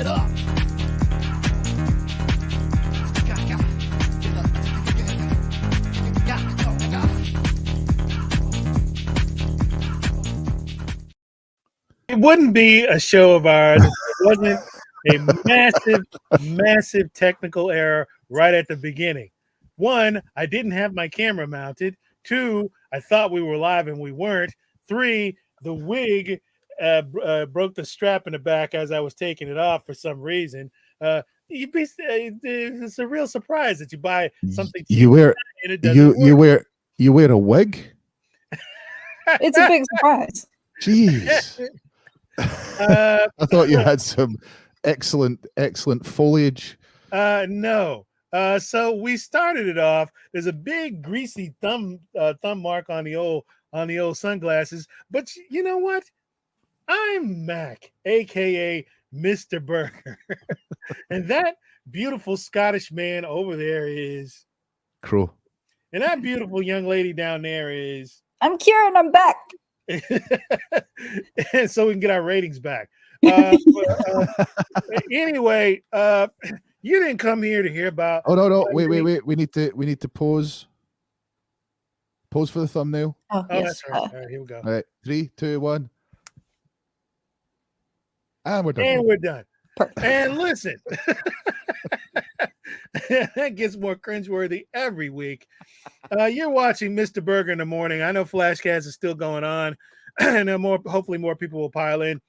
get up. It wouldn't be a show of ours if it wasn't a massive technical error right at the beginning. One, I didn't have my camera mounted. Two, I thought we were live and we weren't. Three, the wig broke the strap in the back as I was taking it off for some reason. It's a real surprise that you buy something cheap You wear and it doesn't work. you wear a wig. It's a big surprise. Jeez. I thought you had some excellent foliage. No. So we started it off. There's a big greasy thumb mark on the old sunglasses. But you know what? I'm Mac, aka Mr. Burger, and that beautiful Scottish man over there is Crow, and that beautiful young lady down there is. I'm Kieran. I'm back. And so we can get our ratings back. Anyway, you didn't come here to hear about. Oh no! Wait! We need to pause. Pause for the thumbnail. Oh, Oh, yes. that's right. All right, here we go. All right, 3, 2, 1, and we're done. And we're done. Perfect. And listen, that gets more cringeworthy every week. You're watching Mr. Burger in the morning. I know Flashcast is still going on, and hopefully more people will pile in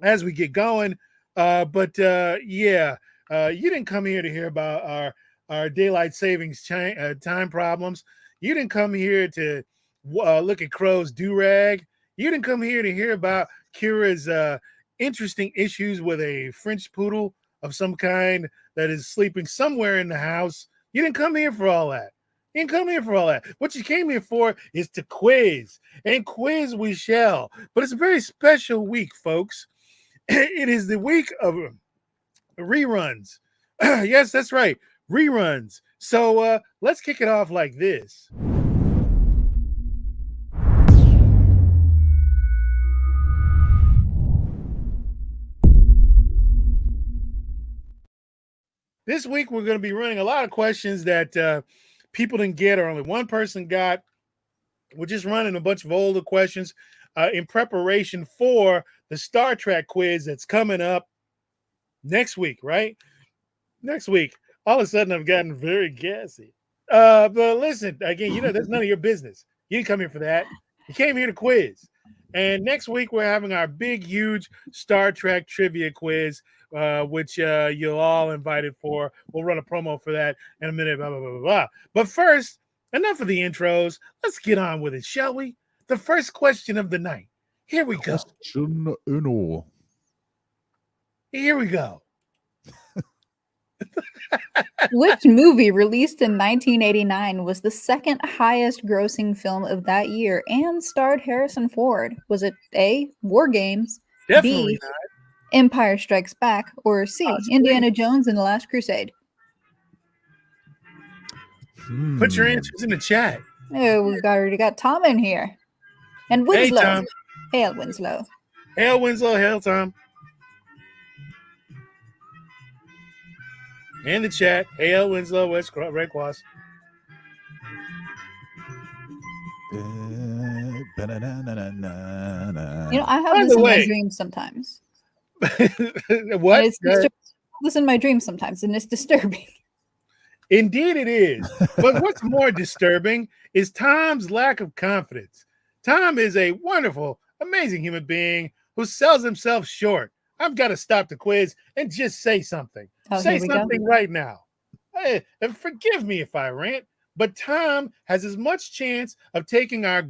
as we get going. But you didn't come here to hear about our daylight savings time problems. You didn't come here to look at Crow's do-rag. You didn't come here to hear about Kira's interesting issues with a French poodle of some kind that is sleeping somewhere in the house. You didn't come here for all that. You didn't come here for all that. What you came here for is to quiz, and quiz we shall. But it's a very special week, folks. It is the week of reruns. Yes, that's right, reruns. So let's kick it off like this. This week, we're going to be running a lot of questions that people didn't get or only one person got. We're just running a bunch of older questions in preparation for the Star Trek quiz that's coming up next week, right? Next week. All of a sudden, I've gotten very gassy. But listen, again, that's none of your business. You didn't come here for that. You came here to quiz. And next week, we're having our big, huge Star Trek trivia quiz, which you're all invited for. We'll run a promo for that in a minute, blah, blah, blah, blah, blah. But first, enough of the intros. Let's get on with it, shall we? The first question of the night. Here we go. Question uno. Here we go. Which movie released in 1989 was the second highest grossing film of that year and starred Harrison Ford? Was it A, War Games, Definitely B, not. Empire Strikes Back, or C, Indiana Jones and the Last Crusade? Put your answers in the chat. Oh, we already got Tom in here. And Winslow. Hey, Tom. Hail, Winslow. Hail, Winslow. Hail, Tom. In the chat. Hail, Winslow. Red Cross. I have this in my dreams sometimes. What? This in my dreams sometimes, and it's disturbing. Indeed it is. But what's more disturbing is Tom's lack of confidence. Tom is a wonderful, amazing human being who sells himself short. I've got to stop the quiz and just say something. Say something right now. Hey, and forgive me if I rant, but Tom has as much chance of taking our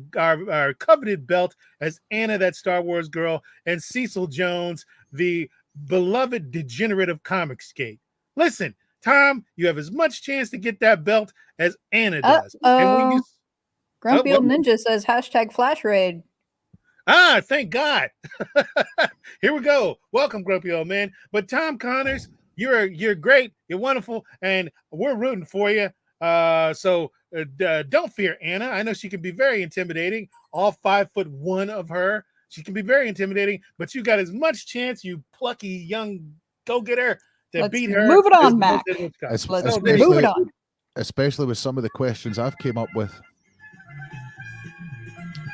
coveted belt as Anna, that Star Wars girl, and Cecil Jones, the beloved degenerate of Comicsgate. Listen, Tom, you have as much chance to get that belt as Anna does. And when you... Grumpy Old Ninja says #Flash Raid. Ah, thank God. Here we go. Welcome, Grumpy Old Man. But Tom Connors, you're great. You're wonderful. And we're rooting for you. So don't fear Anna. I know she can be very intimidating. All 5'1" of her. She can be very intimidating, but you got as much chance, you plucky young go get her to Let's beat her. move it on, is the Mac. most difficult Scott. Es- So Let's move it on. especially with some of the questions I've came up with.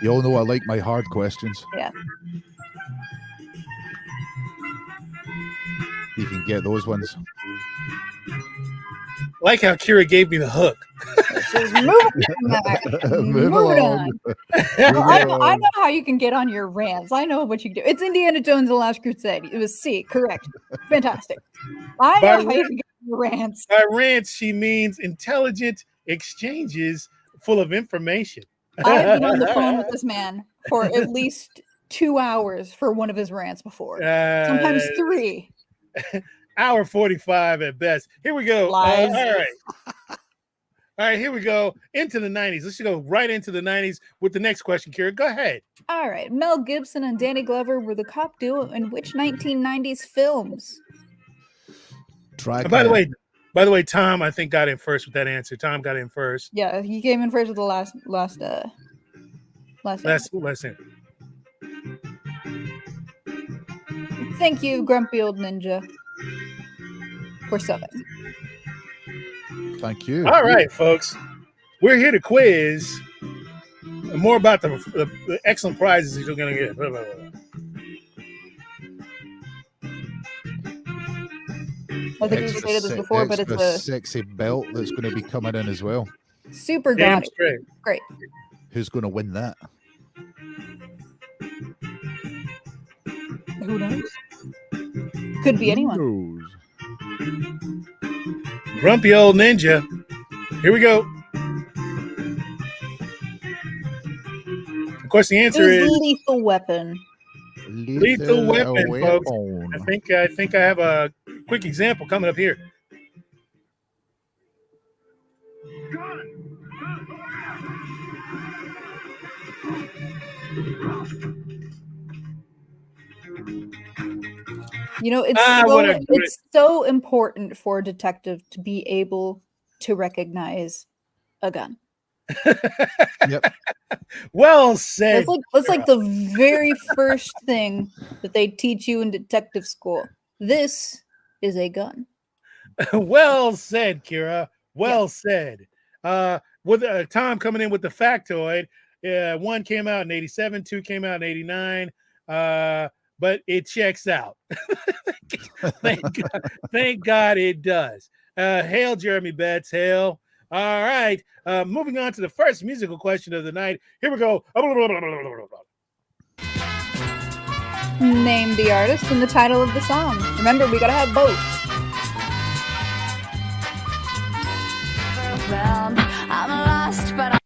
You all know I like my hard questions. Yeah. You can get those ones. like how Kira gave me the hook. Let's just move it on, Mac. Move Move it along. on. Move I along. know how you can get on your rants. I know what you can do. It's Indiana Jones and the Last Crusade. It was C, correct. Fantastic. I By know how you can get on your rants. By rants, she means intelligent exchanges full of information. I've been on the phone with this man for at least 2 hours for one of his rants before. Sometimes 3. Hour 45 at best. Here we go. Lies. All right, here we go. Into the 90s. Let's go right into the 90s with the next question, Kira. Go ahead. All right. Mel Gibson and Danny Glover were the cop duo in which 1990s films? Drag By the way, Tom, I think got in first with that answer. Tom got in first. Yeah, he came in first with the last Last in. Thank you, grumpy old ninja, for subbing. Thank you. All right, folks. We're here to quiz more about the excellent prizes that you're going to get. Blah, blah, blah. I think we've stated this before, but it's a sexy belt that's going to be coming in as well. super Damn gaudy. straight. Great. Who's going to win that? Who knows? Could be anyone. Who knows? Grumpy old ninja. Here we go. Of course, the It answer was is Lethal Weapon. Lethal Weapon, folks. I think I have a quick example coming up here. You know, it's so important for a detective to be able to recognize a gun. Yep. Well said. That's like the very first thing that they teach you in detective school. This is a gun. Well said, Kira. Well said. With Tom coming in with the factoid, 1 came out in 87, 2 came out in 89. But it checks out. Thank God it does. Hail, Jeremy Betts. Hail. All right. Moving on to the first musical question of the night. Here we go. Name the artist and the title of the song. Remember, we gotta have both. I'm lost, but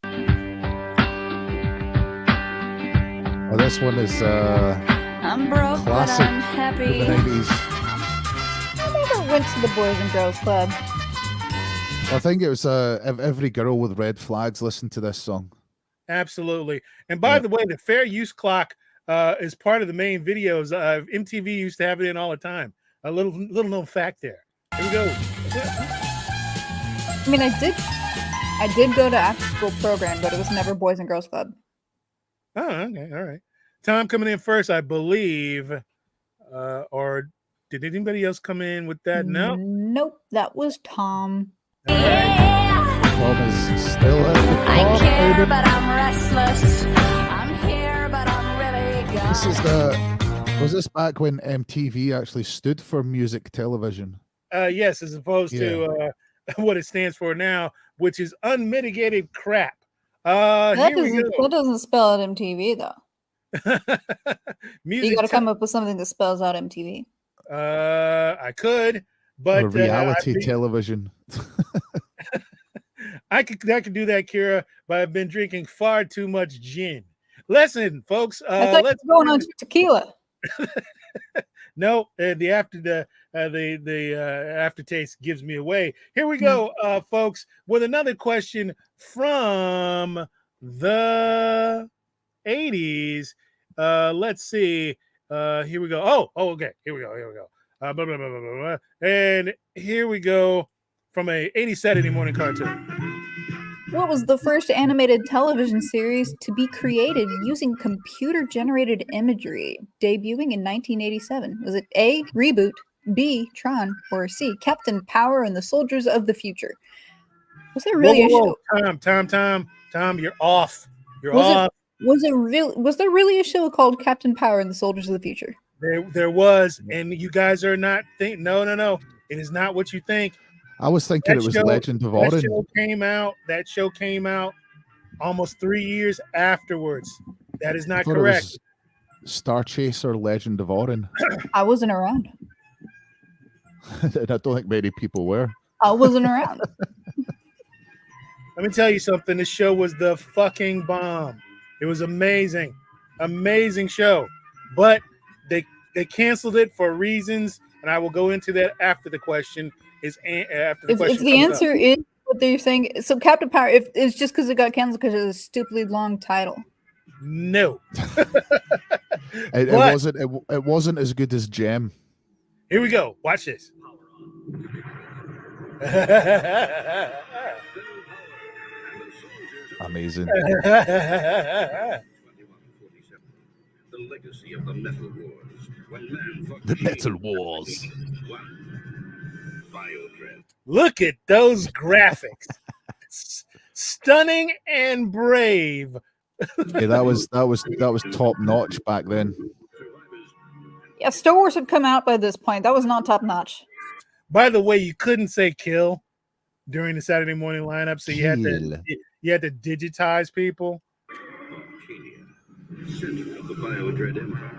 Oh, this one is I'm broke, classic but I'm happy. of the 90s. I never went to the Boys and Girls Club. I think it was every girl with red flags listened to this song. Absolutely. And by the way, the fair use clock is part of the main videos. MTV used to have it in all the time. A little known fact there. Here we go. I mean, I did go to after school program, but it was never Boys and Girls Club. Oh, okay. All right. Tom coming in first, I believe. Or did anybody else come in with that? No. Nope, that was Tom. All right. Tom is still at the I top, care, baby. but I'm restless. I'm here, but I'm really gone. This is was this back when MTV actually stood for music television? Yes, as opposed to what it stands for now, which is unmitigated crap. That Here we go. doesn't spell out MTV though. Music You got to come up with something that spells out MTV. I could, but Or reality television. I could do that, Kira, but I've been drinking far too much gin. Listen, folks. I thought Let's you were going on to tequila. No, the aftertaste gives me away. Here we go, folks, with another question from the 80s. Let's see. Here we go. Oh, okay. Here we go. Blah, blah, blah, blah, blah, blah. And here we go from a 80s Saturday morning cartoon. What was the first animated television series to be created using computer-generated imagery, debuting in 1987? Was it A, Reboot, B. Tron, or C. Captain Power and the Soldiers of the Future? Was there Whoa, really a whoa, show? whoa. Tom, you're off. You're Was off. was there really a show called Captain Power and the Soldiers of the Future? There was, and you guys are not think. No. It is not what you think. I was thinking it was Legend of Orin. That show came out almost 3 years afterwards. That is I not thought correct. it was Star Chaser Legend of Orin. I wasn't around. And I don't think many people were. I wasn't around. Let me tell you something. This show was the fucking bomb. It was amazing. Amazing show. But they canceled it for reasons, and I will go into that after the question is after the If question. the answer is what they're saying, so Captain Power, if it's just because it got canceled because it's a stupidly long title. No. It wasn't as good as Gem. Here we go. Watch this. Amazing. The legacy of the Metal Wars. When man fought The Metal Wars. Biodread. Look at those graphics. Stunning and brave. Yeah, that was top notch back then. Yeah, Star Wars had come out by this point. That was not top notch. By the way, you couldn't say kill during the Saturday morning lineup, so you had to digitize people. Center of the Biodread Empire.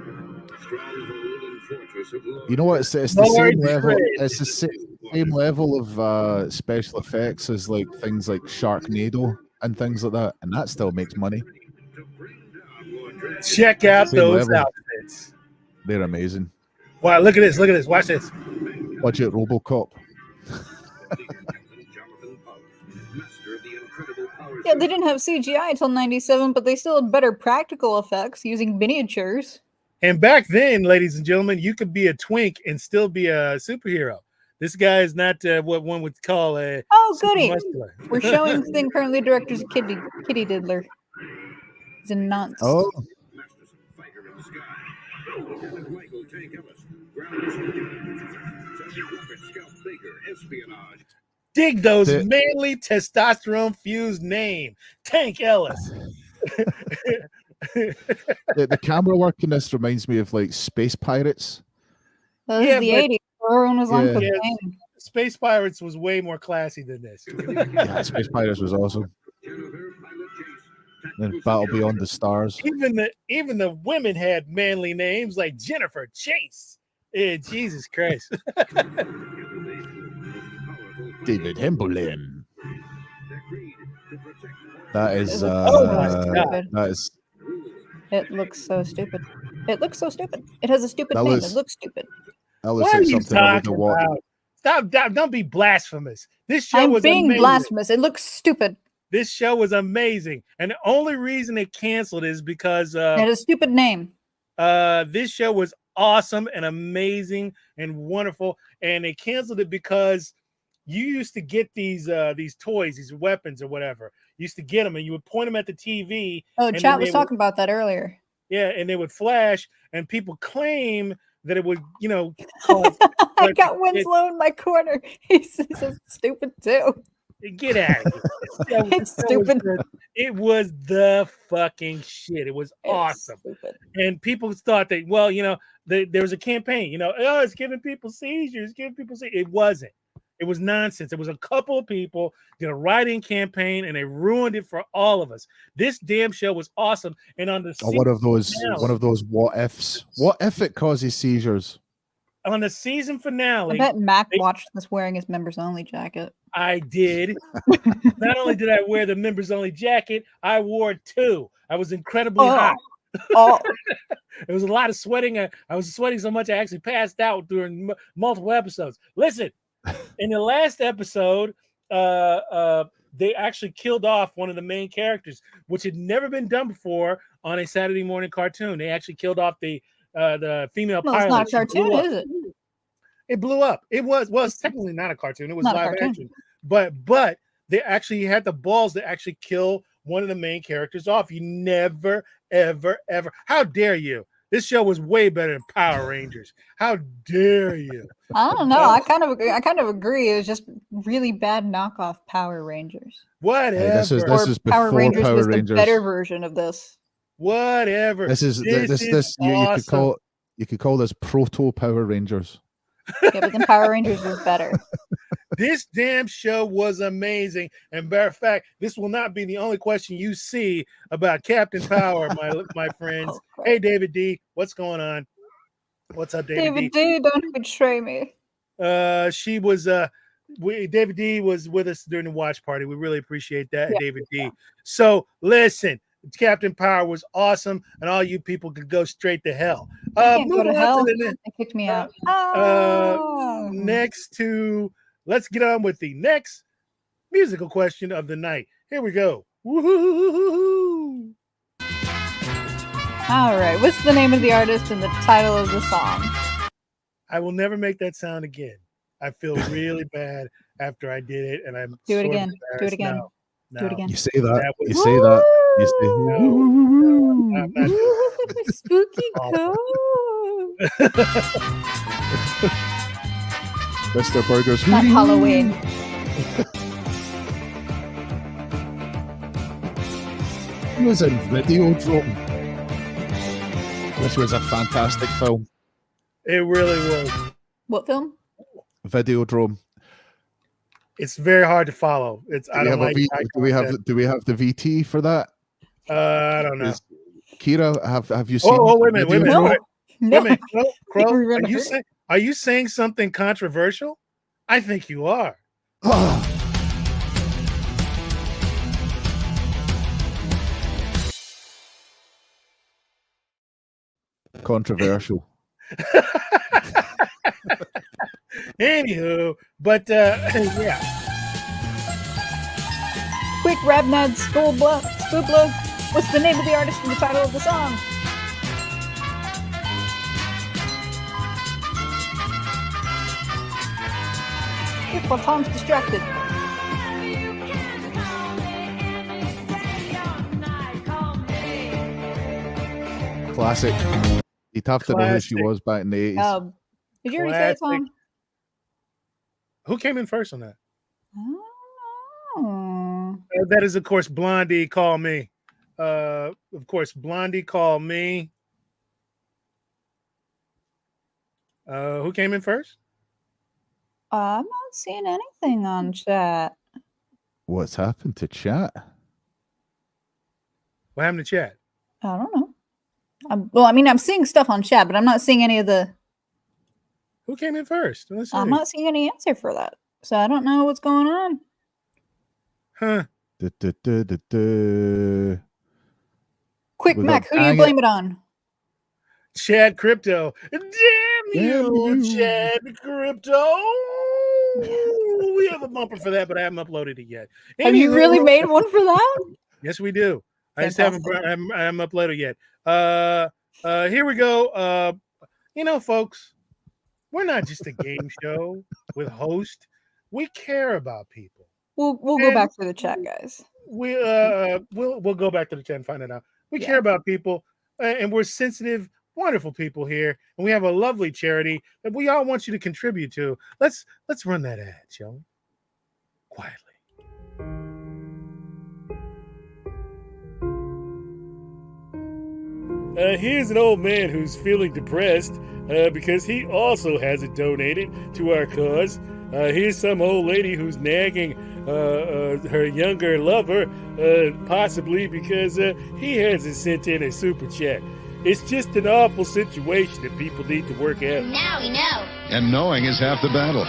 Stronghold and fortress of Lord. You know what? It's the same level. It's the same level of special effects as like things like Sharknado and things like that, and that still makes money. Check out Same those level. outfits. They're amazing. Wow, look at this. Look at this. Watch this. Budget RoboCop. Yeah, they didn't have CGI until 97, but they still had better practical effects using miniatures. And back then, ladies and gentlemen, you could be a twink and still be a superhero. This guy is not what one would call a goody. muscular. We're showing thing currently director's Kitty Diddler. He's a nonce. Oh, Dig those manly testosterone-fused name. Tank Ellis. the camera work in this reminds me of like Space Pirates. Well, this is the 80s. Everyone was on Yeah. cocaine. Space Pirates was way more classy than this. Yeah, Space Pirates was awesome. Then Battle Beyond the Stars. Even the women had manly names like Jennifer Chase. Jesus Christ. David Himbolin. That is God. that is It looks so stupid. It looks so stupid. It has a stupid That name. was- It looks stupid. that looks What are like you something I would talking have watched. about? Stop, don't be blasphemous. This show I'm was being amazing. blasphemous. It looks stupid. This show was amazing. And the only reason it canceled is because It had a stupid name. this show was awesome and amazing and wonderful. And they canceled it because you used to get these toys, these weapons or whatever. You used to get them and you would point them at the TV. Oh, and chat then was they talking about that earlier. Yeah, and they would flash, and people claim that it would, I got Winslow in my corner. He's so stupid too. get out of here. It's stupid. It was the fucking shit. It was It's awesome. stupid. And people thought that, well, there was a campaign, oh, it's giving people seizures, It wasn't. It was nonsense. It was a couple of people did a write-in campaign and they ruined it for all of us. This damn show was awesome. And on the One of those what ifs. What if it causes seizures? on the season I finale, bet Mac watched this wearing his members only jacket. I did. Not only did I wear the members only jacket, I wore it too. I was incredibly hot. Oh, There was a lot of sweating. I was sweating so much I actually passed out during multiple episodes. Listen, in the last episode, they actually killed off one of the main characters, which had never been done before on a Saturday morning cartoon. They actually killed off the female well, pilot. it's not a She cartoon, blew up. is it? It blew up. It was it's technically not a cartoon. It was Not a live cartoon. action. But they actually had the balls to actually kill one of the main characters off. You never, ever, ever. How dare you? This show was way better than Power Rangers. How dare you? I don't know. I kind of agree. It was just really bad knockoff Power Rangers. Whatever. Hey, this is Power before Rangers Power was the Rangers. better version of this. Whatever. This is this you awesome. you could call this proto Power Rangers. Yeah, but then Power Rangers was better. This damn show was amazing. And matter of fact, this will not be the only question you see about Captain Power, my friends. Oh, crap. Hey, David D, what's going on? What's up, David D? Don't betray me. She was David D was with us during the watch party. We really appreciate that, Yeah. David D. So listen, Captain Power was awesome, and all you people could go straight to hell. Can't go Moving to on hell. to the They kicked me out. next to let's get on with the next musical question of the night. Here we go. Woo-hoo-hoo-hoo-hoo. All right. What's the name of the artist and the title of the song? I will never make that sound again. I feel really bad after I did it, and I'm Do it sort of again. Do it embarrassed. again. No, Do it again. You say that. That was- You say that. You say No, I'm not doing Spooky Awful. Mr. Burger's Not Halloween. He was in Videodrome. This was a fantastic film. It really was. What film? Videodrome. It's very hard to follow. It's I Do don't like. do we have the VT for that? I don't know. Kira, have you seen? Oh, wait a minute. No. Wait a minute. Crow, Never even are you heard saying? Are you saying something controversial? I think you are. Controversial. Anywho, but yeah. Quick, Rabnad Spoobla. What's the name of the artist and the title of the song? Quick, while Tom's distracted. Classic. You'd have to know who she Classic. was back in the 80s. Did you already say it, Classic. Tom? Who came in first on that? Oh. That is, of course, Blondie. Call me. Of course, Blondie. Call me. Who came in first? I'm not seeing anything on chat. What's happened to chat? What happened to chat? I don't know. I'm seeing stuff on chat, but I'm not seeing any of the. Who came in first? Let's see. I'm not seeing any answer for that, so I don't know what's going on. Huh. Quick, We Mac, got who do you Bang blame it on? Chad Crypto. Damn you, you. Chad Crypto. We have a bumper for that, but I haven't uploaded it yet. Have you Anywho, really made one for that? Yes, we do. I just Fantastic. haven't uploaded yet. Here we go. Folks, we're not just a game show with host. We care about people. We'll go And- back to the chat, guys. We'll go back to the chat and find it out. We Yeah. care about people, and we're sensitive, wonderful people here, and we have a lovely charity that we all want you to contribute to. Let's run that ad, shall we? Quietly. Here's an old man who's feeling depressed because he also hasn't donated to our cause. Here's some old lady who's nagging her younger lover, possibly because he hasn't sent in a super chat. It's just an awful situation that people need to work out. Now we know. And knowing is half the battle.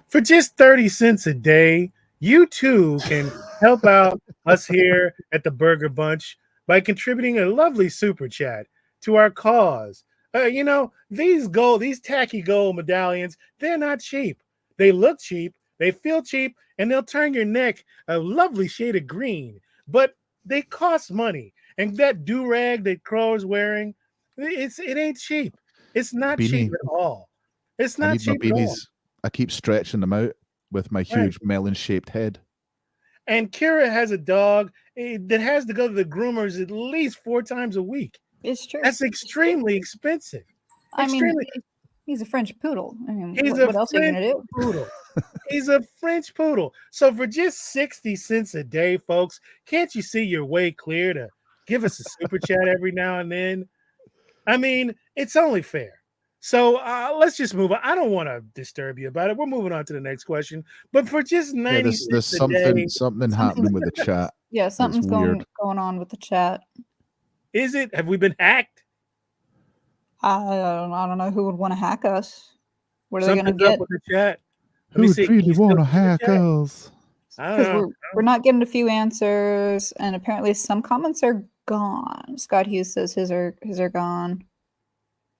For just 30 cents a day, you too can help out us here at the Burger Bunch by contributing a lovely super chat to our cause. These tacky gold medallions, they're not cheap. They look cheap, they feel cheap, and they'll turn your neck a lovely shade of green. But they cost money. And that do-rag that Crow is wearing, it ain't cheap. It's not cheap Beanie. at all. It's I not need my cheap at all. beanies. I keep stretching them out with my huge melon-shaped head. and Kira has a dog that has to go to the groomers at least 4 times a week. It's true. That's extremely expensive. I mean, Extremely. he's a French poodle. I mean, He's what a else are you French gonna do? poodle. He's a French poodle. So for just 60 cents a day, folks, can't you see your way clear to give us a super chat every now and then? I mean, it's only fair. So let's just move on. I don't want to disturb you about it. We're moving on to the next question. But for just 90 there's cents a day, something happening with the chat. Yeah, something's weird. going on with the chat. is it? Have we been hacked? I don't know who would want to hack us. What are they Something's gonna up get? with the chat. Let Who me would see. Can really you still want to see the hack chat? us? I don't Because know. we're not getting a few answers, and apparently some comments are gone. Scott Hughes says his are gone.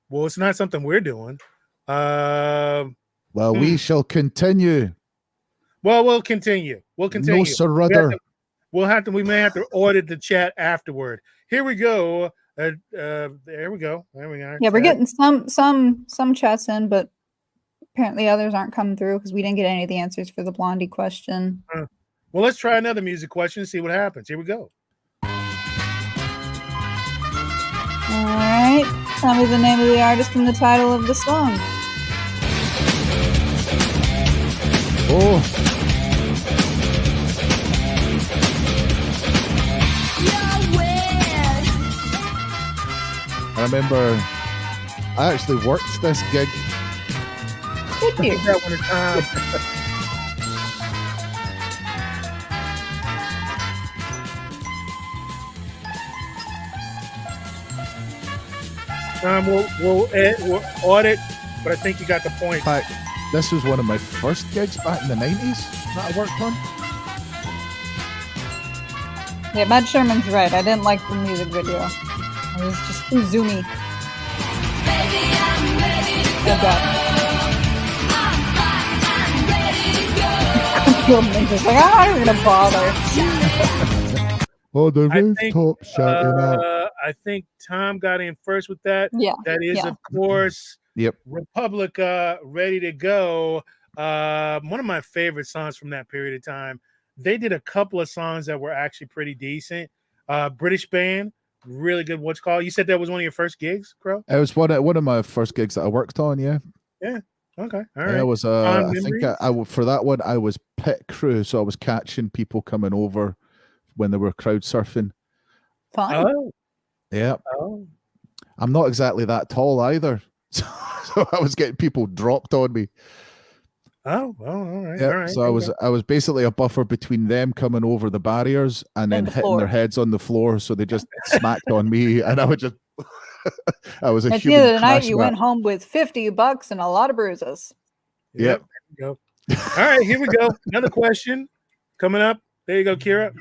Well, it's not something we're doing. Well, we shall continue. Well, we'll continue. We'll continue. No surrender. We may have to audit the chat afterward. Here we go. There we go. There we are. Yeah, we're getting some chats in, but apparently others aren't coming through because we didn't get any of the answers for the Blondie question. Well, let's try another music question and see what happens. Here we go. All right, tell me the name of the artist and the title of the song. Oh, I remember I actually worked this gig. Did you? That one at time. We'll audit, but I think you got the point. In fact, this was one of my first gigs back in the 90s that I worked on. Yeah, Matt Sherman's right. I didn't like the music video. It was just too zoomy. Oh god. Just like, I'm not gonna bother. Oh, the I think, rooftop shouting out. I think Tom got in first with that. Yeah. That is, yeah. of course, Yep. Republica, Ready to Go. One of my favorite songs from that period of time. They did a couple of songs that were actually pretty decent. British band, really good. What's called? You said that was one of your first gigs, Crow? It was one of my first gigs that I worked on. Yeah. Yeah. Okay. All Yeah, right. I was. I think for that one I was pit crew, so I was catching people coming over when they were crowd surfing. Fun. Oh. Yeah. Oh. I'm not exactly that tall either, so I was getting people dropped on me. Oh. Well. All right. Yeah. All right. So I was basically a buffer between them coming over the barriers and then the hitting floor. their heads on the floor, so they just smacked on me, and I would just. I was a At the human end of the night, crash you mat. went home with $50 and a lot of bruises. Yep. There you go. All right. Here we go. Another question coming up. There you go, Kira.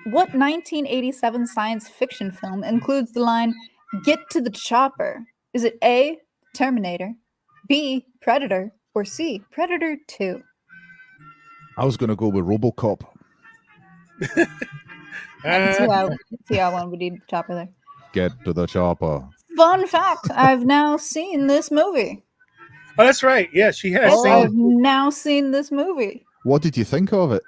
What 1987 science fiction film includes the line, "Get to the chopper"? Is it A, Terminator, B, Predator, or C, Predator 2? I was going to go with RoboCop. I can see how one would need the chopper there. Get to the chopper. Fun fact, I've now seen this movie. Oh, that's right. Yeah, she has Yes, seen I've it. now seen this movie. What did you think of it?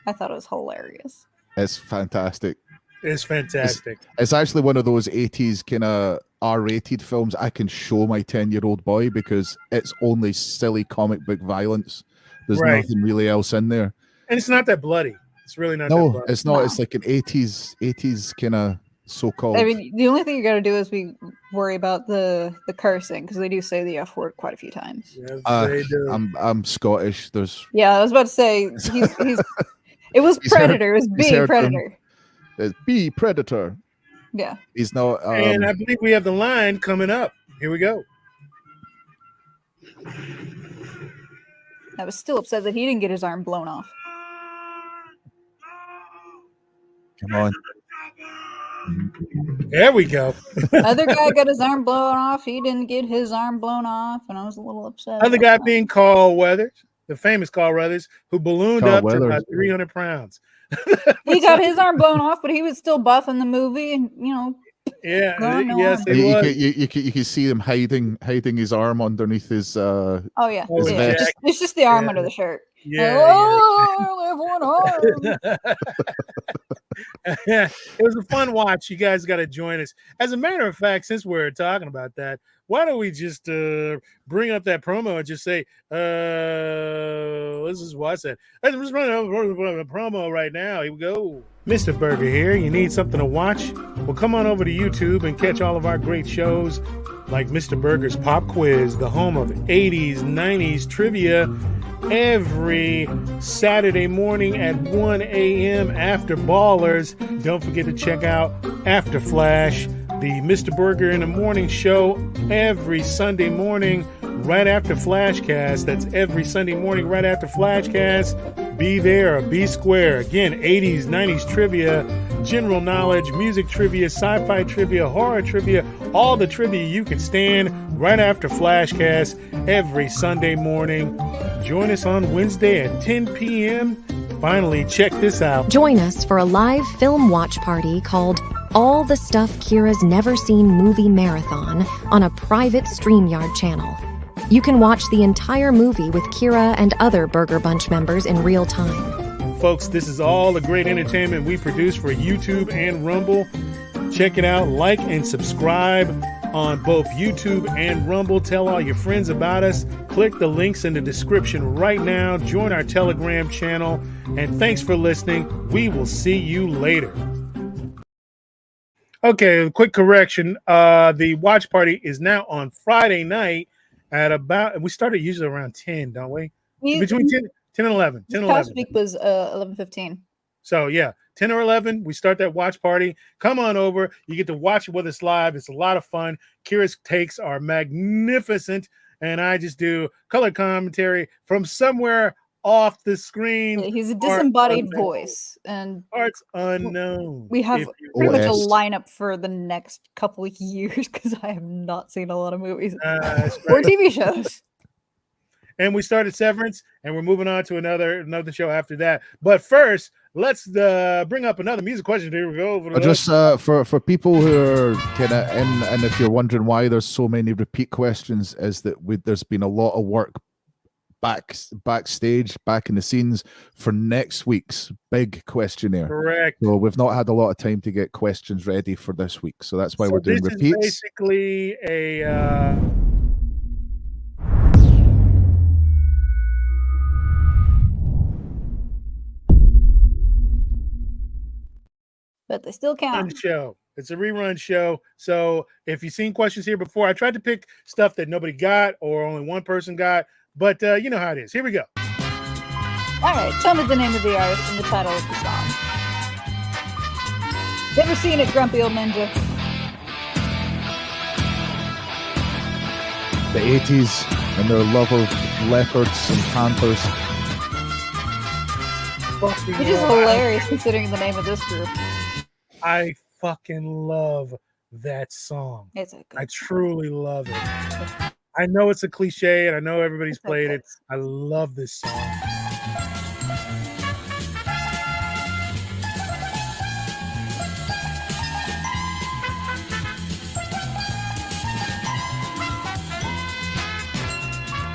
I thought it was hilarious. It's fantastic. It's fantastic. It's actually one of those 80s kind of R-rated films I can show my 10-year-old boy because it's only silly comic book violence. There's Right. nothing really else in there. And it's not that bloody. It's really not that No, bloody. it's not. No. It's like an 80s kind of so-called. I mean, the only thing you got to do is worry about the cursing because they do say the F word quite a few times. Yes, Uh, they do. I'm Scottish. There's Yeah, I was about to say it was He's heard- Predator. It was he's B, heard them. Predator. there's B Predator. Yeah. He's not. And I believe we have the line coming up. Here we go. I was still upset that he didn't get his arm blown off. Come on. There we go. Other guy got his arm blown off. He didn't get his arm blown off, and I was a little upset. Other about guy that. being Carl Weathers, the famous Carl Weathers, who ballooned Carl up to Weathers. about 300 pounds. He got his arm blown off, but he was still buff in the movie, and Yeah. Going Yes, on. it You was. can see him hiding his arm underneath his. oh yeah, Oh, His yeah. vest. It's just the arm Yeah. under the shirt. Yeah, Oh, I only have one arm. yeah. It was a fun watch. You guys got to join us. As a matter of fact, since we're talking about that, why don't we just bring up that promo and just say, this is what I said. Let's just run a promo right now. Here we go. Mr. Burger here. You need something to watch? Well, come on over to YouTube and catch all of our great shows like Mr. Burger's Pop Quiz, the home of 80s, 90s trivia, every Saturday morning at 1 a.m. after Ballers. Don't forget to check out AfterFlash, the Mr. Burger in the Morning show every Sunday morning right after Flashcast. That's every Sunday morning right after Flashcast. Be there or be square. Again, 80s, 90s trivia, general knowledge, music trivia, sci-fi trivia, horror trivia, all the trivia you can stand right after Flashcast every Sunday morning. Join us on Wednesday at 10 p.m. Finally, check this out. Join us for a live film watch party called All the Stuff Kira's Never Seen Movie Marathon on a private StreamYard channel. You can watch the entire movie with Kira and other Burger Bunch members in real time. Folks, this is all the great entertainment we produce for YouTube and Rumble. Check it out, like and subscribe on both YouTube and Rumble. Tell all your friends about us. Click the links in the description right now. Join our Telegram channel. And thanks for listening. We will see you later. Okay, quick correction. The watch party is now on Friday night at about, we started usually around 10, don't we? Between 10 and 11. 10 and Past 11. week was 11:15. So yeah, 10 or 11, we start that watch party. Come on over. You get to watch it with us live. It's a lot of fun. Kira's takes are magnificent. And I just do color commentary from somewhere off the screen. He's a disembodied voice. And Parts unknown. we have If you- pretty much a OS. lineup for the next couple of years because I have not seen a lot of movies That's or right. TV shows. And we started Severance, and we're moving on to another show after that. But first, let's bring up another music question. Here we go. Just for people who are kind of in, and if you're wondering why there's so many repeat questions, is that there's been a lot of work backstage, back in the scenes for next week's big questionnaire. Correct. So we've not had a lot of time to get questions ready for this week. So that's why we're doing this repeats. is basically a But they still count. rerun show. It's a rerun show. So if you've seen questions here before, I tried to pick stuff that nobody got or only one person got, but you know how it is. Here we go. All right, tell me the name of the artist and the title of the song. Never seen it, Grumpy Old Ninja. The 80s and their love of leopards and panthers. Which is hilarious considering the name of this group. I fucking love that song. It's a good I truly love it. I know it's a cliche and I know everybody's It's a played good it. I love this song.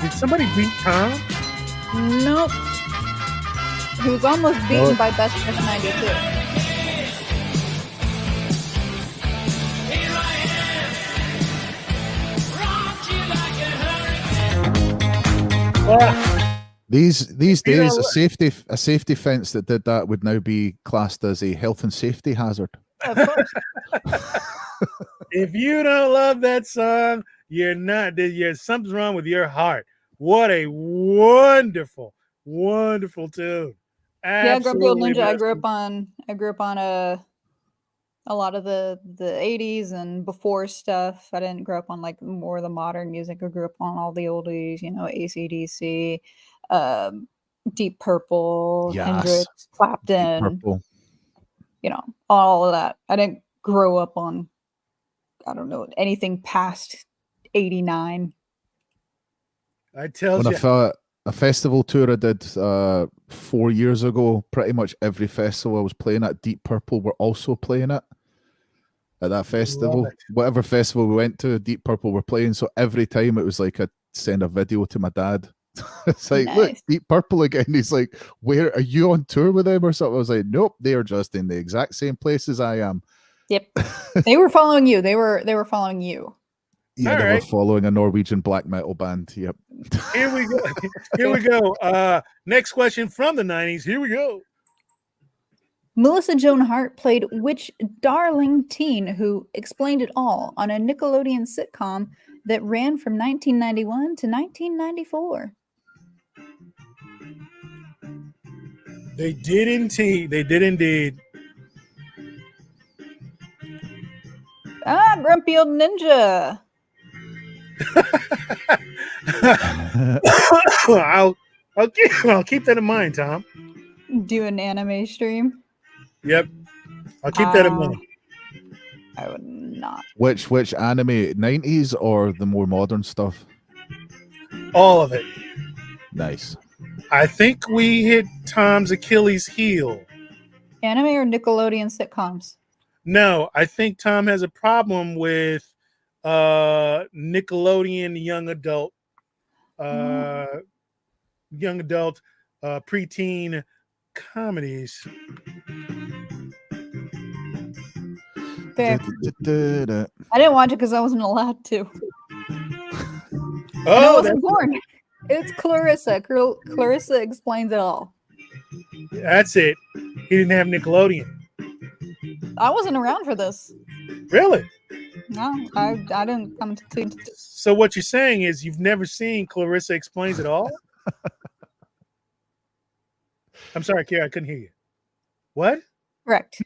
Did somebody beat Tom? Nope. He was almost beaten Nope. by Best Dressed 92. These You days, know a safety fence that did that would now be classed as a health and safety hazard. Of course. If you don't love that song, you're not. Something's wrong with your heart. What a wonderful, wonderful tune. Yeah, Grumpy Old Absolutely Ninja. I amazing. grew up on a lot of the 80s and before stuff. I didn't grow up on like more of the modern music. I grew up on all the oldies, you know, AC/DC, Deep Purple, Yes. Hendrix, Clapton, Purple. you know, all of that. I didn't grow up on, I don't know, anything past 89. I tell When you, a festival tour I did 4 years ago, pretty much every festival I was playing at, Deep Purple were also playing it at that festival. it. Whatever festival we went to, Deep Purple were playing. So every time it was like I'd send a video to my dad It's like, look, Nice. Deep Purple again. He's like, where are you on tour with them or something? I was like, nope, they are just in the exact same place as I am. Yep. They were following you. They were following you. Yeah, All they were right. following a Norwegian black metal band. Yep. Here we go. Here we go. Next question from the 90s. Here we go. Melissa Joan Hart played which darling teen who explained it all on a Nickelodeon sitcom that ran from 1991 to 1994? They did indeed. They did indeed. Grumpy old ninja. I'll keep that in mind, Tom. Do an anime stream. Yep. I'll keep that in mind. I would not. Which anime? 90s or the more modern stuff? All of it. Nice. I think we hit Tom's Achilles heel. Anime or Nickelodeon sitcoms? No, I think Tom has a problem with Nickelodeon young adult preteen comedies. Fair. I didn't watch it because I wasn't allowed to. I Oh, wasn't born. It's Clarissa. Clarissa explains it all. that's it. He didn't have Nickelodeon. I wasn't around for this. Really? No, I didn't come to. So what you're saying is you've never seen Clarissa Explains It All? I'm sorry, Kira, I couldn't hear you. What? Correct.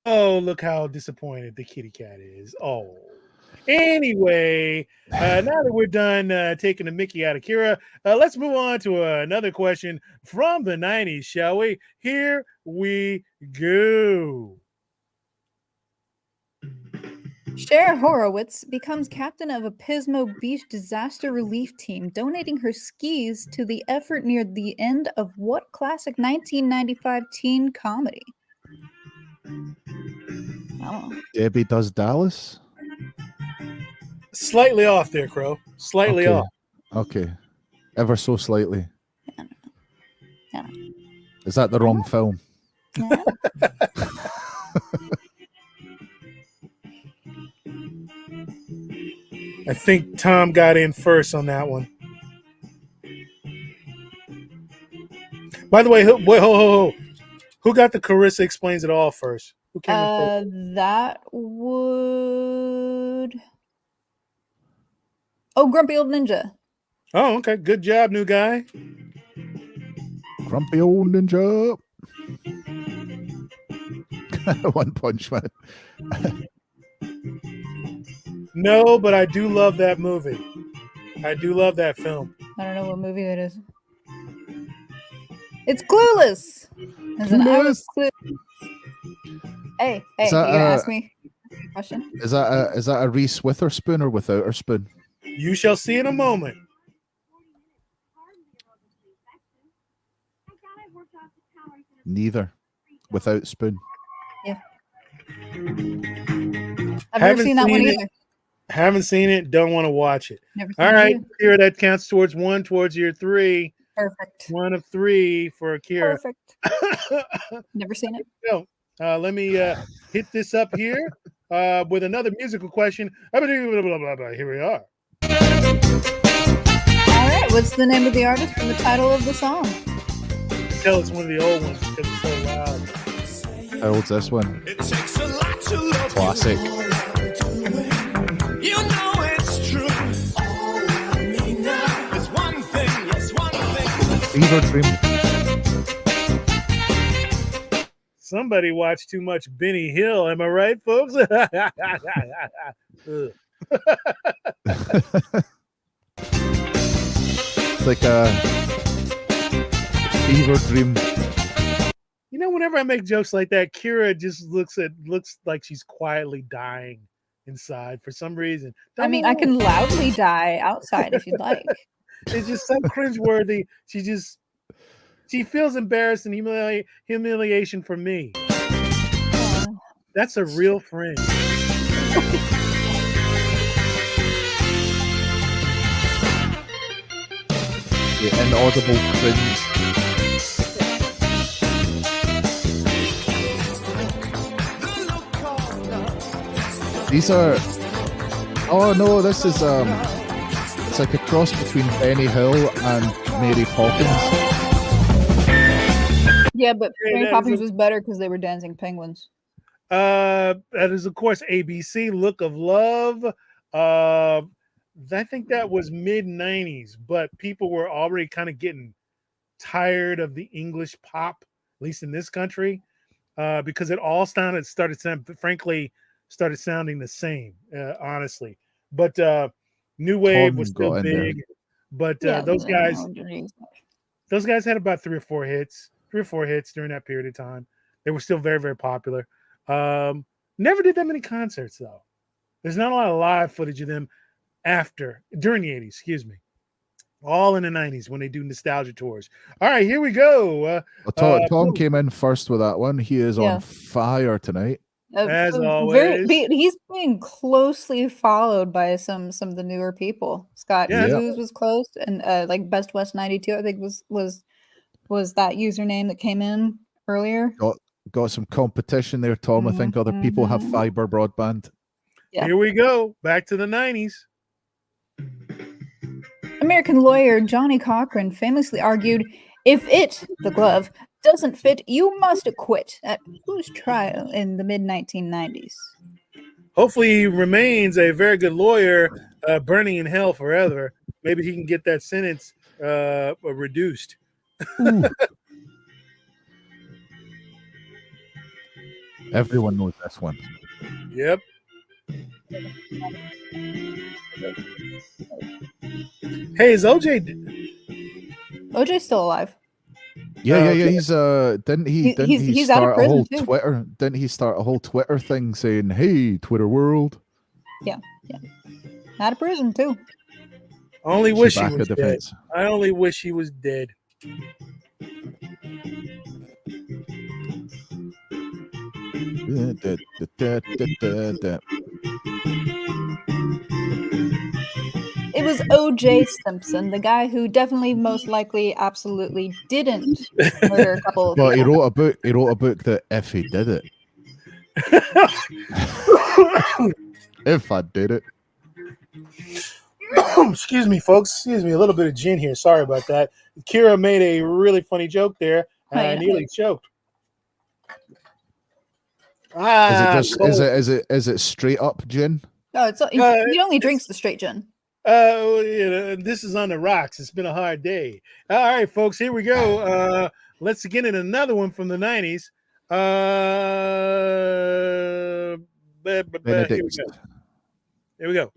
Oh, look how disappointed the kitty cat is. Oh. Anyway, now that we're done taking the Mickey out of Kira, let's move on to another question from the 90s, shall we? Here we go. Cher Horowitz becomes captain of a Pismo Beach disaster relief team, donating her skis to the effort near the end of what classic 1995 teen comedy? Oh. Debbie Does Dallas? Slightly off there, Crow. Slightly off. Okay. Ever so slightly. Yeah. Is that the wrong film? Yeah. I think Tom got in first on that one. By the way, who got the Clarissa Explains It All first? Who came in first? That would. Oh, Grumpy Old Ninja. Oh, okay. Good job, new guy. Grumpy old ninja. One Punch Man. No, but I do love that movie. I do love that film. I don't know what movie that is. It's Clueless. As in, I was clueless. Hey, you gonna ask me a question? Is that a Reese with her spoon or without her spoon? You shall see in a moment. Neither. Without spoon. Yeah. I've never seen that one either. Haven't seen it. Don't want to watch it. Never seen All right, it Kira, that counts towards your 3. Perfect. 1 of 3 for Kira. Perfect. Never seen it. So, let me hit this up here with another musical question. Here we are. All right. What's the name of the artist and the title of the song? Tell it's one of the old ones because it's so loud. How old's this one? Classic. You know it's true. There's one thing, yes, one thing. Fever Dream. Somebody watched too much Benny Hill. Am I right, folks? It's like a fever dream. You know, whenever I make jokes like that, Kira just looks like she's quietly dying inside for some reason. I Don't mean, know I why. can loudly die outside if you'd like. It's just so cringeworthy. She feels embarrassed and humiliation for me. That's a real friend. The inaudible cringe. These are. Oh no, this is It's like a cross between Benny Hill and Mary Poppins. Yeah, but Hey, Mary that is Poppins a- was better because they were dancing penguins. That is of course ABC. Look of Love. I think that was mid '90s, but people were already kind of getting tired of the English pop, at least in this country, because it all started sounding the same, honestly. But New Wave was Tom still got in there. big. But Yeah, those but, guys, no, those guys had about three or four hits during that period of time. They were still very, very popular. Never did that many concerts though. There's not a lot of live footage of them during the 80s, excuse me. All in the 90s when they do nostalgia tours. All right, here we go. Tom came in first with that one. He is Yeah. on fire tonight. As always. He's being closely followed by some of the newer people. Scott Yeah. Hughes was close, and like Best West 92, I think was that username that came in earlier. Got some competition there, Tom. I think other people have fiber broadband. Yeah. Here we go. Back to the 90s. American lawyer Johnny Cochran famously argued, "If it, the glove, doesn't fit, you must acquit." At whose trial in the mid 1990s? Hopefully, he remains a very good lawyer, burning in hell forever. Maybe he can get that sentence reduced. Everyone knows this one. Yep. Hey, is OJ's still alive. Yeah. okay. He's didn't he He's out of start a whole prison, too. Twitter? Didn't he start a whole Twitter thing saying, "Hey, Twitter world"? Yeah. Out of prison too. only wish he Chewbacca was dead. defense. I only wish he was dead. It was O.J. Simpson, the guy who definitely, most likely, absolutely didn't murder a couple of Well, he people. wrote a book. He wrote a book that if he did it, if I did it. Excuse me, folks. Excuse me. A little bit of gin here. Sorry about that. Kira made a really funny joke there, and I nearly choked. Is it straight up gin? Oh, he only drinks the straight gin. This is on the rocks. It's been a hard day. All right, folks, here we go. Let's get in another one from the 90s. Here we go.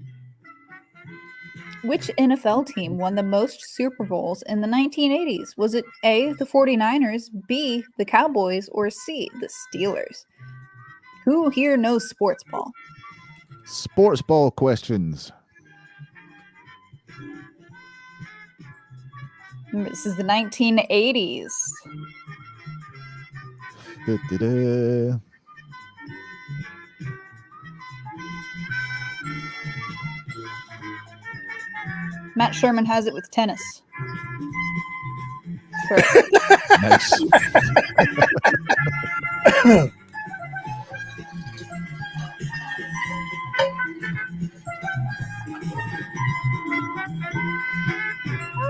Which NFL team won the most Super Bowls in the 1980s? Was it A, the 49ers, B, the Cowboys, or C, the Steelers? Who here knows sports ball? Sports ball questions. This is the 1980s. Da-da-da. Matt Sherman has it with tennis. Nice.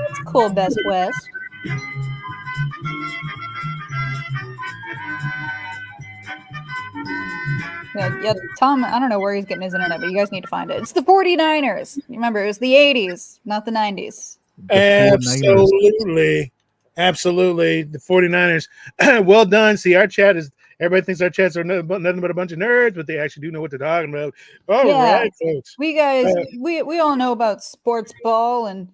That's cool, Best West. Yeah, Tom, I don't know where he's getting his internet, but you guys need to find it. It's the 49ers. Remember, it was the 80s, not the 90s. Absolutely. The 49ers. Well done. See, our chat is, everybody thinks our chats are nothing but a bunch of nerds, but they actually do know what they're talking about. All right, folks. We guys, we all know about sports ball and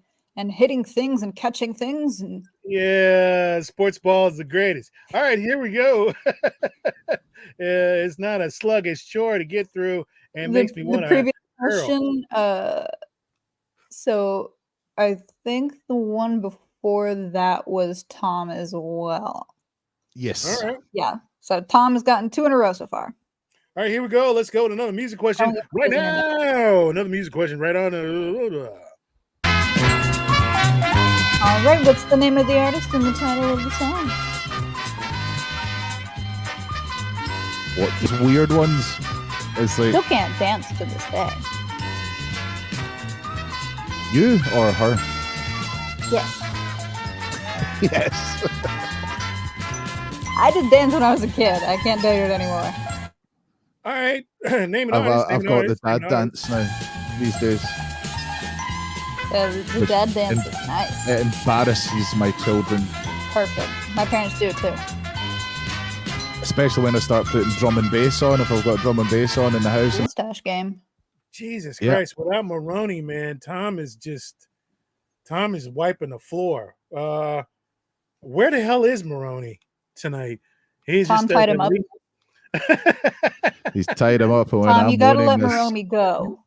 hitting things and catching things. And yeah, sports ball is the greatest. All right, here we go. It's not a sluggish chore to get through, and makes me want the to previous curl. question. So I think the one before that was Tom as well. Yes. All right. Yeah. So Tom has gotten 2 in a row so far. All right, here we go. Let's go to another music question yeah, right closing in now. Another music question right on. All right. What's the name of the artist and the title of the song? What? Just weird ones. It's like Still can't dance to this day. you or her. Yes. Yes. I did dance when I was a kid. I can't do it anymore. All right, name an artist. I've got the dad dance now these days. The dad dance is nice. It embarrasses my children, Perfect. My parents do it too. especially when I start putting drum and bass on. If I've got drum and bass on in the house, Mustache game. Jesus Yeah. Christ! Without Maroney, man, Tom is wiping the floor. Where the hell is Maroney tonight? He's Tom just tied him up. he's tied him up. And when Tom, I'm you gotta let moaning this- Maroney go.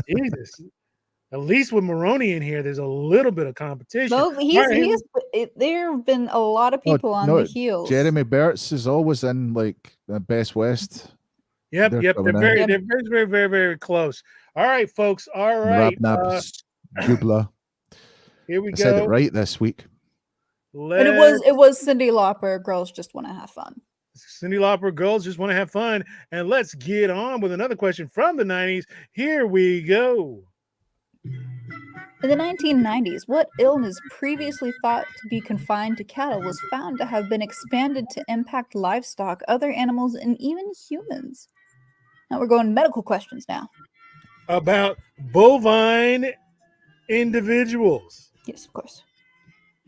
Jesus. At least with Maroney in here, there's a little bit of competition. No, All right, there have been a lot of people on no, the heels. Jeremy Burt's is always in like the Best West. Yep, They're they're coming in. very, they're very, very, very, very close. All right, folks. All right, Rabnab Jubla. here we I said go. it right this week. And it was Cyndi Lauper. Girls just want to have fun. Cyndi Lauper, girls just want to have fun. And let's get on with another question from the 90s. Here we go. In the 1990s, what illness previously thought to be confined to cattle was found to have been expanded to impact livestock, other animals, and even humans? Now we're going medical questions now. About bovine individuals, Yes, of course.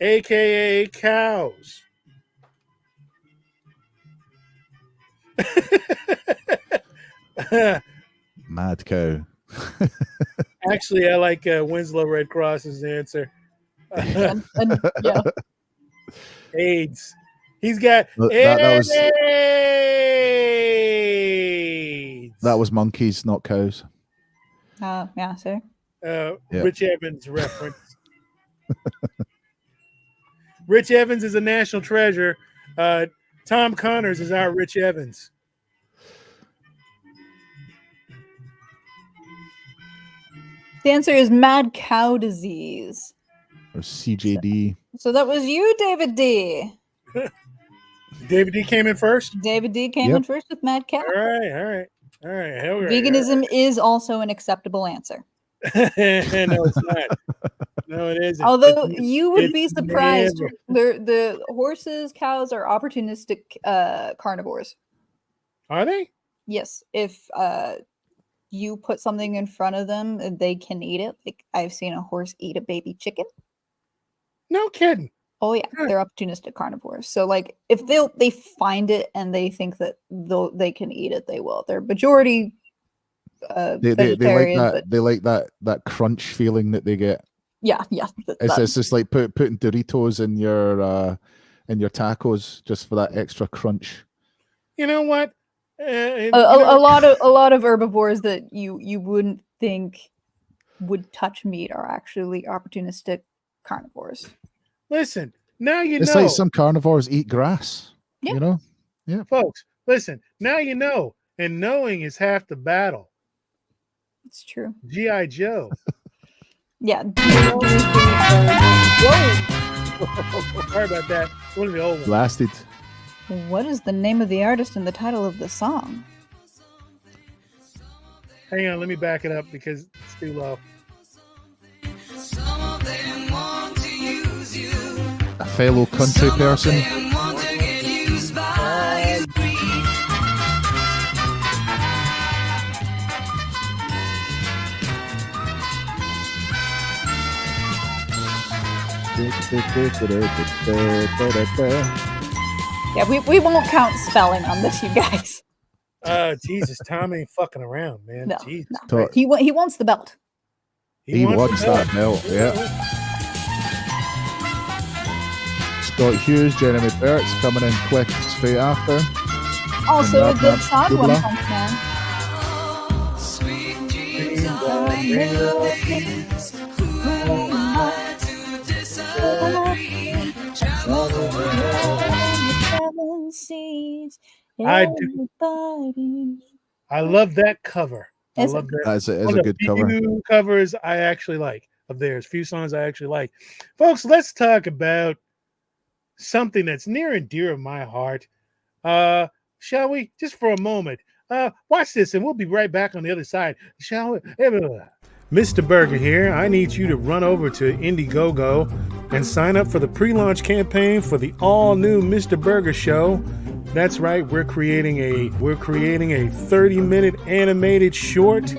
aka cows. Mad cow. Actually, I like Winslow Red Cross's answer. And, yeah. AIDS. He's got That was AIDS. that was monkeys, not cows. Yeah, sir. Yeah. Rich Evans reference. Rich Evans is a national treasure. Tom Connors is our Rich Evans. The answer is mad cow disease. Or CJD. So that was you, David D. David D came in first. David D came Yep. in first with mad cow. All right. Hell right. Veganism is also an acceptable answer. No, it's not. No, it isn't. Although you would be it's surprised, never. the horses, cows are opportunistic carnivores. Are they? Yes, if you put something in front of them, they can eat it. Like I've seen a horse eat a baby chicken. No kidding. Oh yeah, Huh. they're opportunistic carnivores. So like if they find it and they think that they can eat it, they will. They're majority They like vegetarian, that. but They like that crunch feeling that they get. yeah. It's just like putting Doritos in your tacos just for that extra crunch. You know what? a lot of herbivores that you wouldn't think would touch meat are actually opportunistic carnivores. Listen, now you It's know, like some carnivores eat grass. Yeah. You know? Yeah. folks. Listen, now you know, and knowing is half the battle. It's true. G.I. Joe. Yeah. Whoa. Sorry about that. One of the old ones. Blasted. What is the name of the artist and the title of the song? Hang on, let me back it up because it's too low. A fellow country person. Yeah, we won't count spelling on this, you guys. Jesus, Tom ain't fucking around, man. No, Jesus. no. Christ. He wants the belt. He wants to that belt, yeah. Scott Hughes, Jeremy Burt's coming in quick straight after. Also a good Blah, song, blah, One blah. Punch Man. I do. I love that cover. I Is it? love that. That's a, is One a of the good cover. few covers I actually like of theirs. Few songs I actually like. Folks, let's talk about something that's near and dear of my heart. Shall we? Just for a moment. Watch this, and we'll be right back on the other side. Shall we? Mr. Burger here. I need you to run over to Indiegogo and sign up for the pre-launch campaign for the all-new Mr. Burger show. That's right. We're creating a 30-minute animated short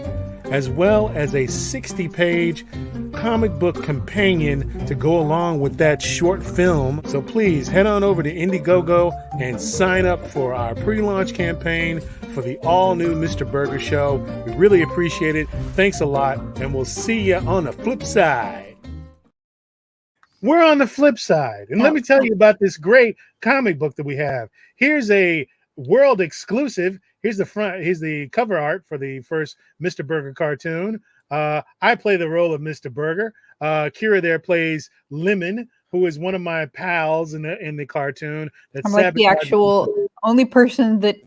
as well as a 60-page comic book companion to go along with that short film. So please head on over to Indiegogo and sign up for our pre-launch campaign for the all-new Mr. Burger show. We really appreciate it. Thanks a lot, and we'll see you on the flip side. We're on the flip side, and let me tell you about this great comic book that we have. Here's a world exclusive. Here's the front. Here's the cover art for the first Mr. Burger cartoon. I play the role of Mr. Burger. Kira there plays Lemon, who is one of my pals in the cartoon. That's I'm like the actual only person that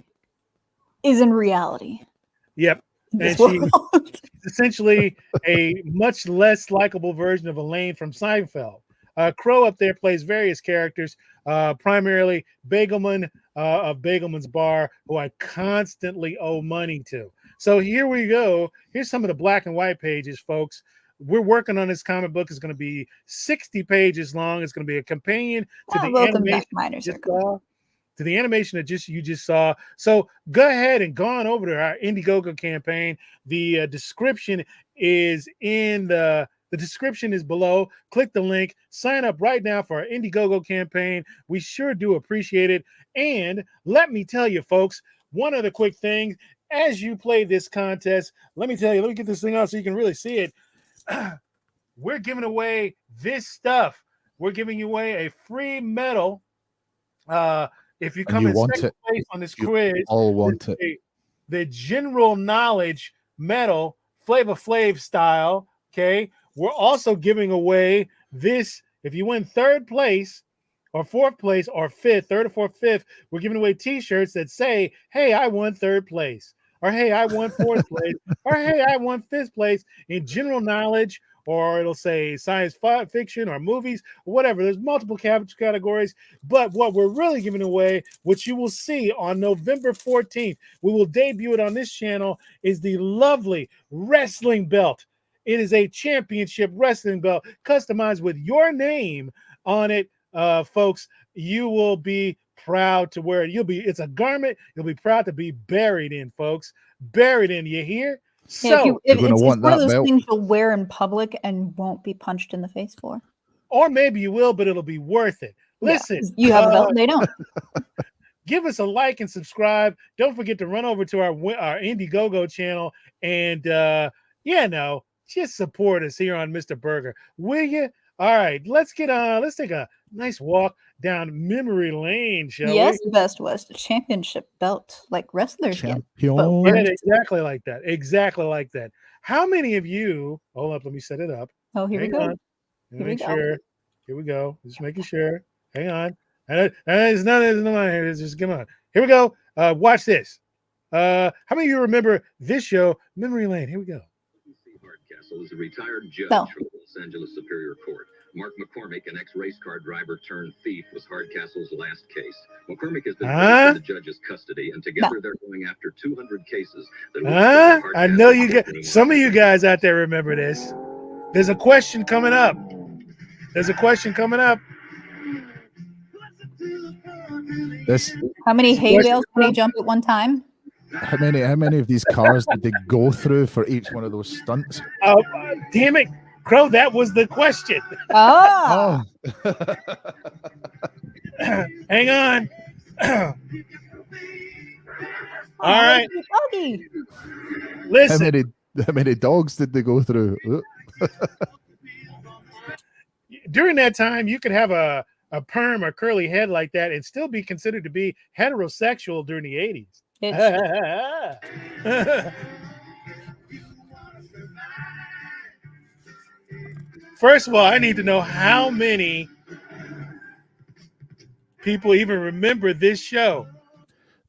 is in reality. Yep. And she's essentially a much less likable version of Elaine from Seinfeld. Crow up there plays various characters, primarily Bagelman of Bagelman's Bar, who I constantly owe money to. So here we go. Here's some of the black and white pages, folks. We're working on this comic book. It's going to be 60 pages long. It's going to be a companion to the animation to the animation that you just saw. So go ahead and go on over to our Indiegogo campaign. The description is in the description is below. Click the link. Sign up right now for our Indiegogo campaign. We sure do appreciate it. And let me tell you, folks, one other quick thing. As you play this contest, let me get this thing out so you can really see it. We're giving away this stuff. We're giving you away a free medal. If you come in second place on this quiz, all want it. The general knowledge medal, Flavor Flav style. Okay. We're also giving away this. If you win third place or fourth place or fifth, third or fourth, fifth, we're giving away t-shirts that say, hey, I won third place, or hey, I won fourth place, or hey, I won fifth place in general knowledge, or it'll say science fiction or movies, or whatever. There's multiple categories, but what we're really giving away, which you will see on November 14th, we will debut it on this channel, is the lovely wrestling belt. It is a championship wrestling belt customized with your name on it, folks. You will be proud to wear it. It's a garment you'll be proud to be buried in, folks. Buried in, you hear? So you're going to want one of that those belt. things you'll wear in public and won't be punched in the face for. Or maybe you will, but it'll be worth it. Listen, you have a belt, they don't. Give us a like and subscribe. Don't forget to run over to our Indiegogo channel and just support us here on Mr. Burger, will you? All right, let's get on. Let's take a nice walk down memory lane, shall we? Yes, Best West, a championship belt like wrestlers get. Yeah, exactly like that. Exactly like that. How many of you? Hold up, let me set it up. Oh, here we go. Make sure. Here we go. Just making sure. Hang on. It's not here. It's just come on. Here we go. Watch this. How many of you remember this show, Memory Lane? Here we go. Hardcastle is a retired judge from the Los Angeles Superior Court. Mark McCormick, an ex-race car driver turned thief, was Hardcastle's last case. McCormick has been placed in the judge's custody, and together they're going after 200 cases. I know you get some of you guys out there remember this. There's a question coming up. How many hay bales can he jump at one time? How many of these cars did they go through for each one of those stunts? Oh, damn it, Crow! That was the question. Oh. Hang on. All right. Listen. How many dogs did they go through? During that time, you could have a a perm or curly head like that and still be considered to be heterosexual during the 80s. First of all, I need to know how many people even remember this show.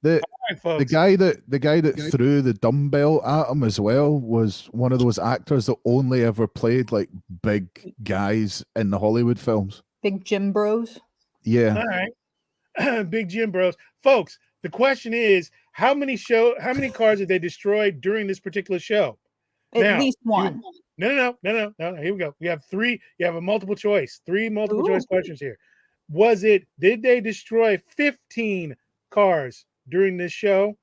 The All right, folks. the guy that threw the dumbbell at him as well was one of those actors that only ever played like big guys in the Hollywood films. Big Jim Bros. Yeah. All right. Big Jim Bros. Folks, the question is how many cars did they destroy during this particular show? At least one. No. Here we go. We have three. You have a multiple choice. Three multiple choice questions here. Did they destroy 15 cars during this show?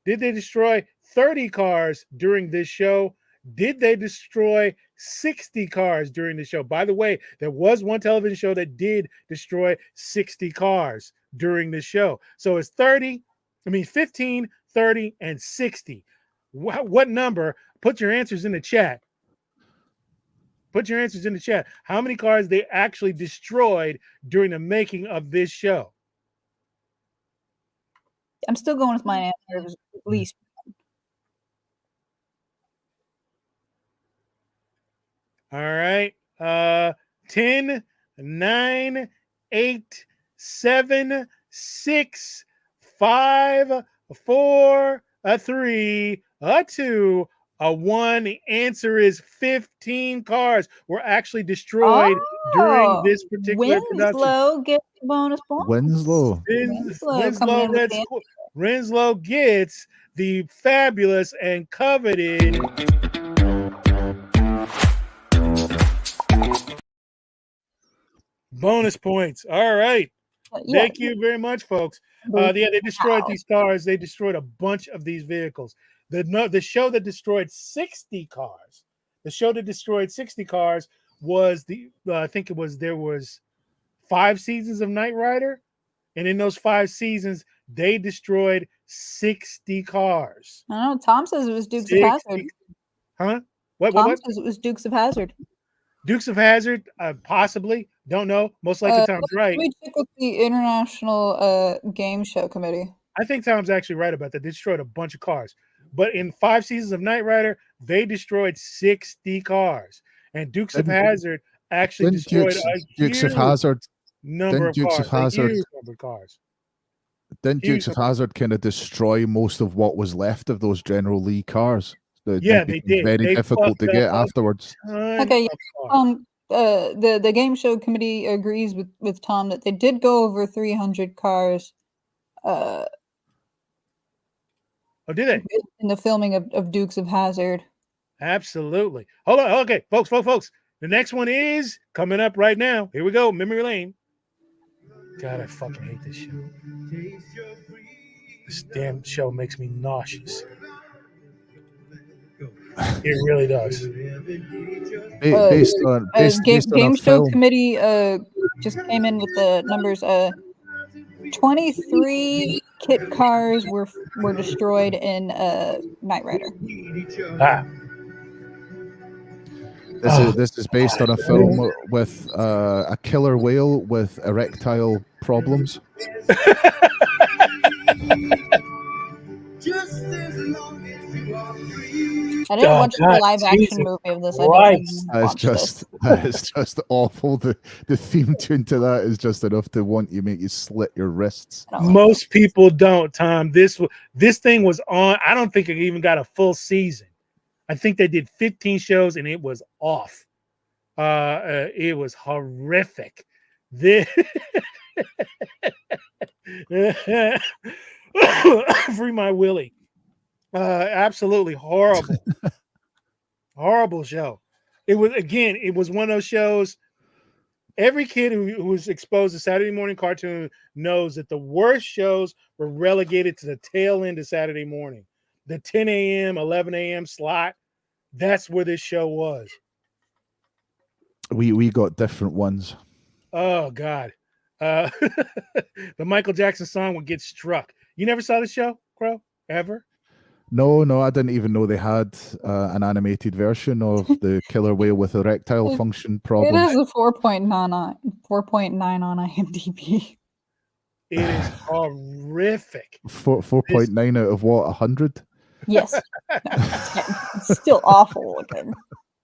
Did they destroy 30 cars during this show? Did they destroy 60 cars during the show? By the way, there was one television show that did destroy 60 cars during the show. So it's 15, 30, and 60. What number? Put your answers in the chat. Put your answers in the chat. How many cars they actually destroyed during the making of this show? I'm still going with my answer. It was at least. All right. 10, 9, 8, 7, 6, 5, 4, 3, 2, 1. The answer is 15 cars were actually destroyed during this particular production. Winslow gets the bonus point. Winslow. Winslow gets the fabulous and coveted bonus points. All right. Thank you very much, folks. They destroyed these cars. They destroyed a bunch of these vehicles. The show that destroyed 60 cars. The show that destroyed 60 cars was there was 5 seasons of Knight Rider, and in those 5 seasons, they destroyed 60 cars. I don't know. Tom says it was Dukes of Hazzard. Huh? Tom says it was Dukes of Hazzard. Dukes of Hazzard, possibly. Don't know. Most likely Tom's right. Let me check with the International Game Show Committee. I think Tom's actually right about that. They destroyed a bunch of cars. But in 5 seasons of Knight Rider, they destroyed 60 cars. And Dukes of Hazzard actually destroyed Dukes of Hazzard number of cars. Didn't Dukes of Hazzard kind of destroy most of what was left of those General Lee cars? They did. Very difficult to get afterwards. Okay. The game show committee agrees with Tom that they did go over 300 cars. Did they? In the filming of Dukes of Hazzard. Absolutely. Hold on. Okay, folks. The next one is coming up right now. Here we go. Memory lane. God, I fucking hate this show. This damn show makes me nauseous. It really does. Game show committee just came in with the numbers. 23 kit cars were destroyed in Knight Rider. This is based on a film with a killer whale with erectile problems. I didn't watch the live action movie of this. That is just awful. The theme tune to that is just enough to make you slit your wrists. Most people don't, Tom. This thing was on. I don't think it even got a full season. I think they did 15 shows and it was off. It was horrific. Free my Willie. Absolutely horrible. Horrible show. It was one of those shows. Every kid who was exposed to Saturday morning cartoon knows that the worst shows were relegated to the tail end of Saturday morning. The 10 a.m., 11 a.m. slot. That's where this show was. We got different ones. Oh, God. The Michael Jackson song would get struck. You never saw the show, Crow? Ever? No, I didn't even know they had an animated version of the killer whale with erectile function It problems. is a 4.9 on IMDb. It is horrific. 4.9 out of what, 100? Yes. No, it's still awful looking.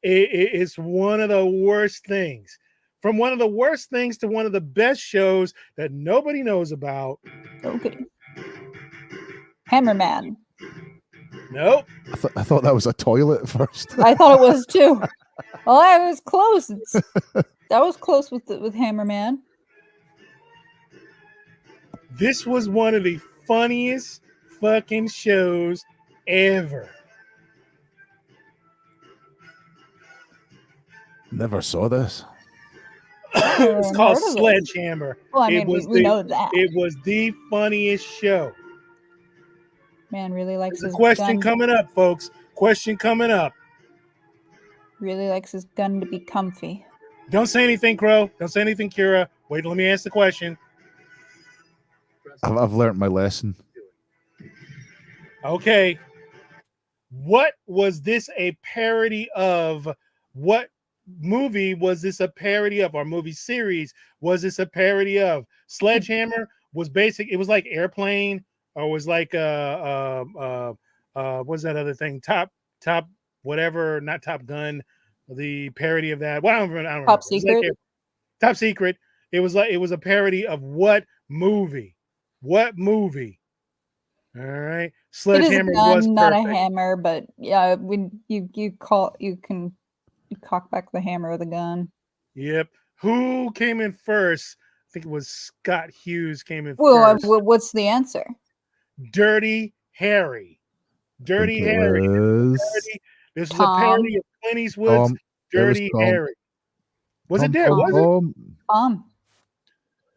It's one of the worst things. From one of the worst things to one of the best shows that nobody knows about. Okay. Hammerman. Nope. I thought that was a toilet at first. I thought it was too. Well, I was close. That was close with Hammerman. This was one of the funniest fucking shows ever. Never saw this. It's called Heard of it. Sledgehammer. Well, I mean, we know that. It was the funniest show. Man really likes There's his a question gun. coming up, folks. Question coming up. Really likes his gun to be comfy. Don't say anything, Crow. Don't say anything, Kira. Wait, let me ask the question. I've learned my lesson. Okay. What was this a parody of? What movie was this a parody of? Or movie series was this a parody of? Sledgehammer was basic. It was like Airplane, or was like what's that other thing? Top whatever, not Top Gun. The parody of that. Well, I don't remember. Top It was like Secret. Top Secret. It was a parody of what movie? What movie? All right. It is a Sledgehammer was gun, not a perfect. hammer, but yeah, when you can cock back the hammer with a gun. Yep. Who came in first? I think it was Scott Hughes came in Well, first. what's the answer? Dirty Harry. Dirty Think it Harry. was This was a Tom. parody of Clint Eastwood's Tom. It was Dirty Tom. Harry. Was it Tom, there? Tom, Was it? Tom.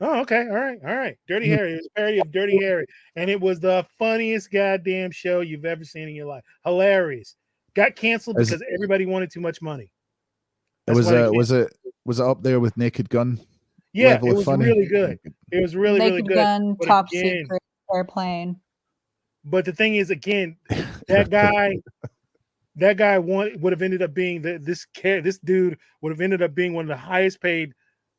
Oh, okay. All right. Dirty Harry. It was a parody of Dirty Harry. And it was the funniest goddamn show you've ever seen in your life. Hilarious. Got canceled Is- because everybody wanted too much money. It That's was why they was it up there with Naked Gun? Yeah, level it of was funny? really good. It was really, really Naked good. Gun, But Top again- Secret, Airplane. But the thing is, again, that guy would have ended up being this dude would have ended up being one of the highest paid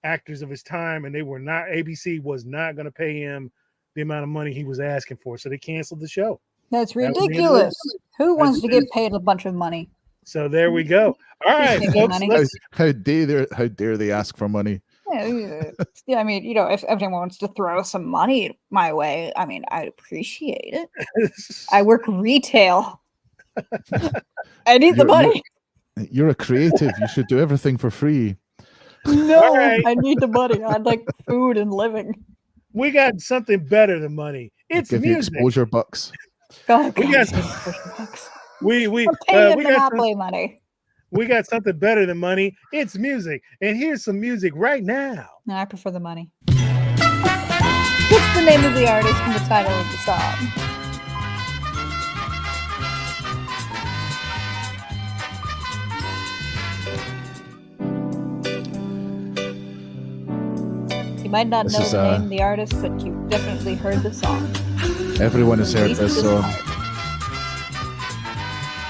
actors of his time, and ABC was not going to pay him the amount of money he was asking for, so they canceled the show. That's That was the end of it. ridiculous. Who wants That's to get paid a bunch of money? So there we go. All right, Making folks. money. Let's How dare they ask for money? Yeah, I mean, if everyone wants to throw some money my way, I mean, I'd appreciate it. I work retail. I need the You're- money. You're a creative. You should do everything for free. No, All right. I need the money. I'd like food and living. we got something better than money. It's Give you music. exposure bucks. God, We God, got damn, some- $1,000. We I'm paying we got some, Monopoly money. we got something better than money. It's music, and here's some music right now. No, I prefer the money. What's the name of the artist and the title of the song? You might not This know is, the name of the artist, but you've definitely heard the song. Everyone has heard Least this is song. hard.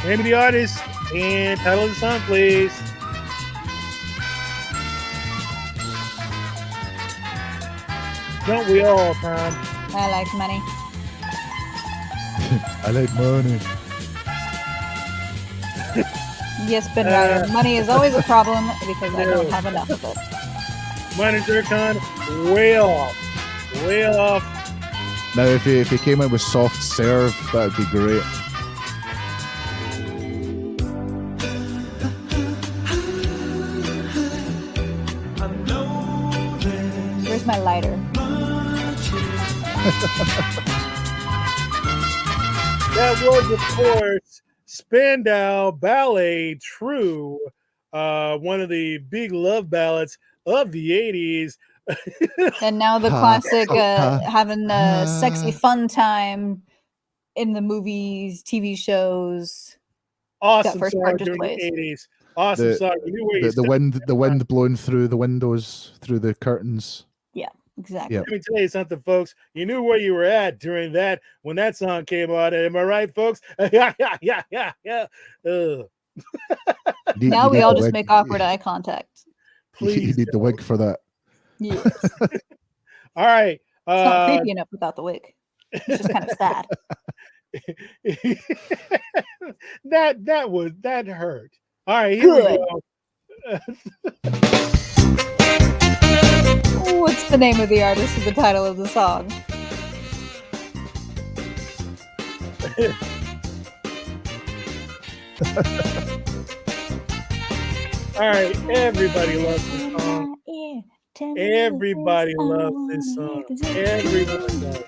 Name of the artist and title of the song, please. Don't we all, Tom? I like money. I like money. Yes, Ben Ryder. Money is always a problem because I don't have enough of it. Mine and Zircon, way off. Way off. Now, if you came in with soft serve, that would be great. Where's my lighter? That was, of course, Spandau Ballet True, one of the big love ballads of the 80s. And now the classic having a sexy fun time in the movies, TV shows. Awesome first song part just during plays. the 80s. Awesome The- song. You knew where you The stood. wind blowing through the windows, through the curtains. Exactly. Yep. Let me tell you something, folks. You knew where you were at during that when that song came out. Am I right, folks? Yeah. You Now you we need all the just wig. make awkward eye contact. You Please. need the wig for that. Yes. All right. It's not creepy enough without the wig. It's just kind of sad. that hurt. All right, here we Good. go. What's the name of the artist and the title of the song? All right, everybody loves this song. Everybody loves this song. Everyone does.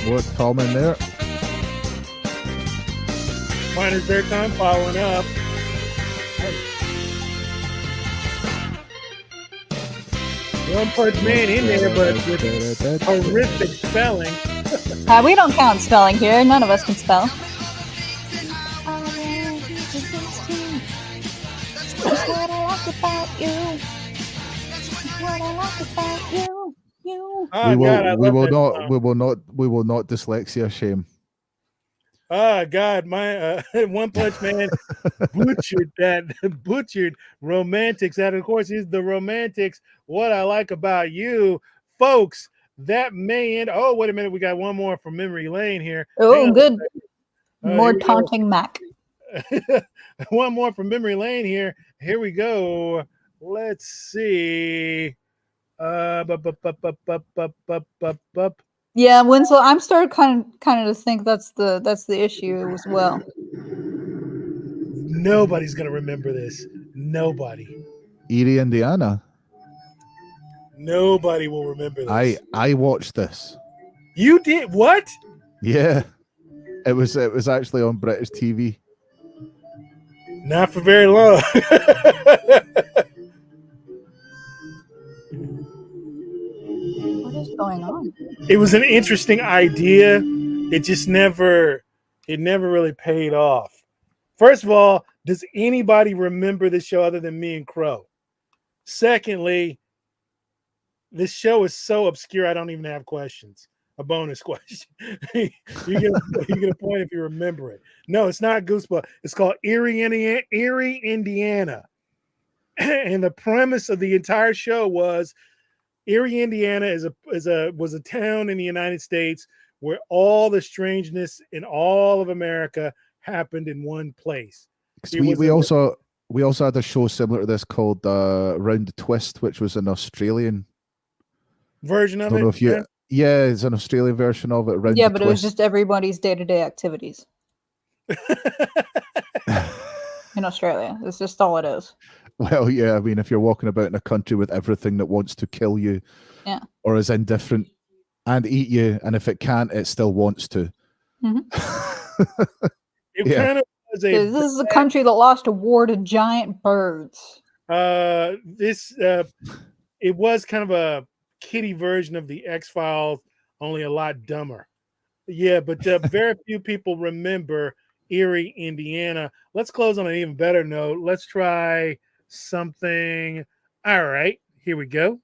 What Tom in there? Mine is their time following up. One Punch Man in there, but with horrific spelling. We don't count spelling here. None of us can spell. That's what I like about you. That's what I like about you. You. Oh, God, I love that song. We will not dyslexia shame. Oh God, my One Punch Man butchered Romantics. That of course is the Romantics. What I like about you, folks. That may end. Oh, wait a minute, we got one more from Memory Lane here. Oh, good. More here we go. taunting Mac. One more from Memory Lane here. Here we go. Let's see. Yeah, Winslow. I'm starting kind of to think that's the issue as well. Nobody's gonna remember this. Nobody. Erie, Indiana. Nobody will remember this. I watched this. You did what? Yeah, it was actually on British TV. Not for very long. What is going on? It was an interesting idea. It just never really paid off. First of all, does anybody remember this show other than me and Crow? Secondly, this show is so obscure I don't even have questions. A bonus question. you get a point if you remember it. No, it's not Goosebumps. It's called Erie, Indiana. And the premise of the entire show was Erie, Indiana was a town in the United States where all the strangeness in all of America happened in one place. We also had a show similar to this called Round the Twist, which was an Australian version of don't it. know if you yeah, it's an Australian version of it. Round Yeah, the but it was Twist. just everybody's day-to-day activities in Australia. It's just all it is. Well, yeah, I mean, if you're walking about in a country with everything that wants to kill you, Yeah. or is indifferent and eat you, and if it can't, it still wants to. It Yeah. kind of was a This is a country that lost a war to giant birds. it was kind of a kiddie version of the X-Files, only a lot dumber. Yeah, but very few people remember Erie, Indiana. Let's close on an even better note. Let's try something. All right, here we go.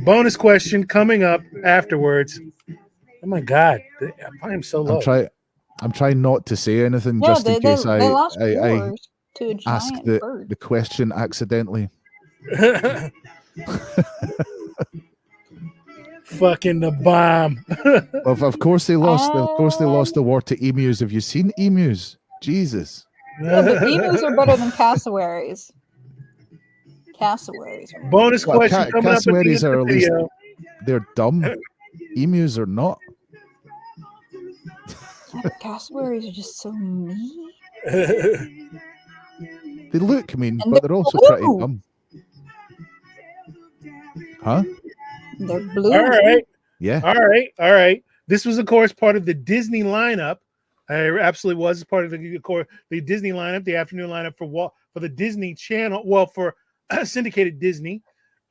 Bonus question coming up afterwards. Oh my God, I am so low. I'm trying not to say anything Yeah, just in case they lost I wars to a ask giant bird. the question accidentally. Fucking the bomb. Of course they lost. Of course they lost the Um, war to emus. Have you seen emus? Jesus. Yeah, but emus are better than cassowaries. Cassowaries. Bonus Well, question coming up at the end cassowaries of are the at least video. they're dumb. Emus are not. Yeah, but cassowaries are just so mean. They look mean, And but they're also pretty blue. dumb. Huh? They're blue. All right. Yeah. All right. This was, of course, part of the Disney lineup. It absolutely was part of the Disney lineup, the afternoon lineup for the Disney Channel. Well, for syndicated Disney,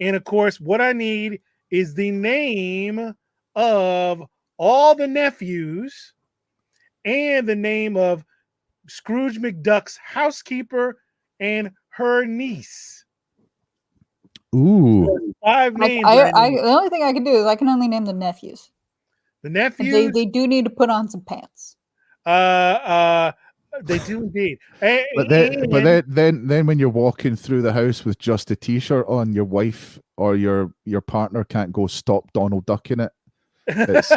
and of course, what I need is the name of all the nephews, and the name of Scrooge McDuck's housekeeper and her niece. Ooh. 5 names. I need. The only thing I can do is I can only name the nephews. The And nephews. they do need to put on some pants. They do indeed. But then when you're walking through the house with just a t-shirt on, your wife or your partner can't go stop Donald Duck in it. It's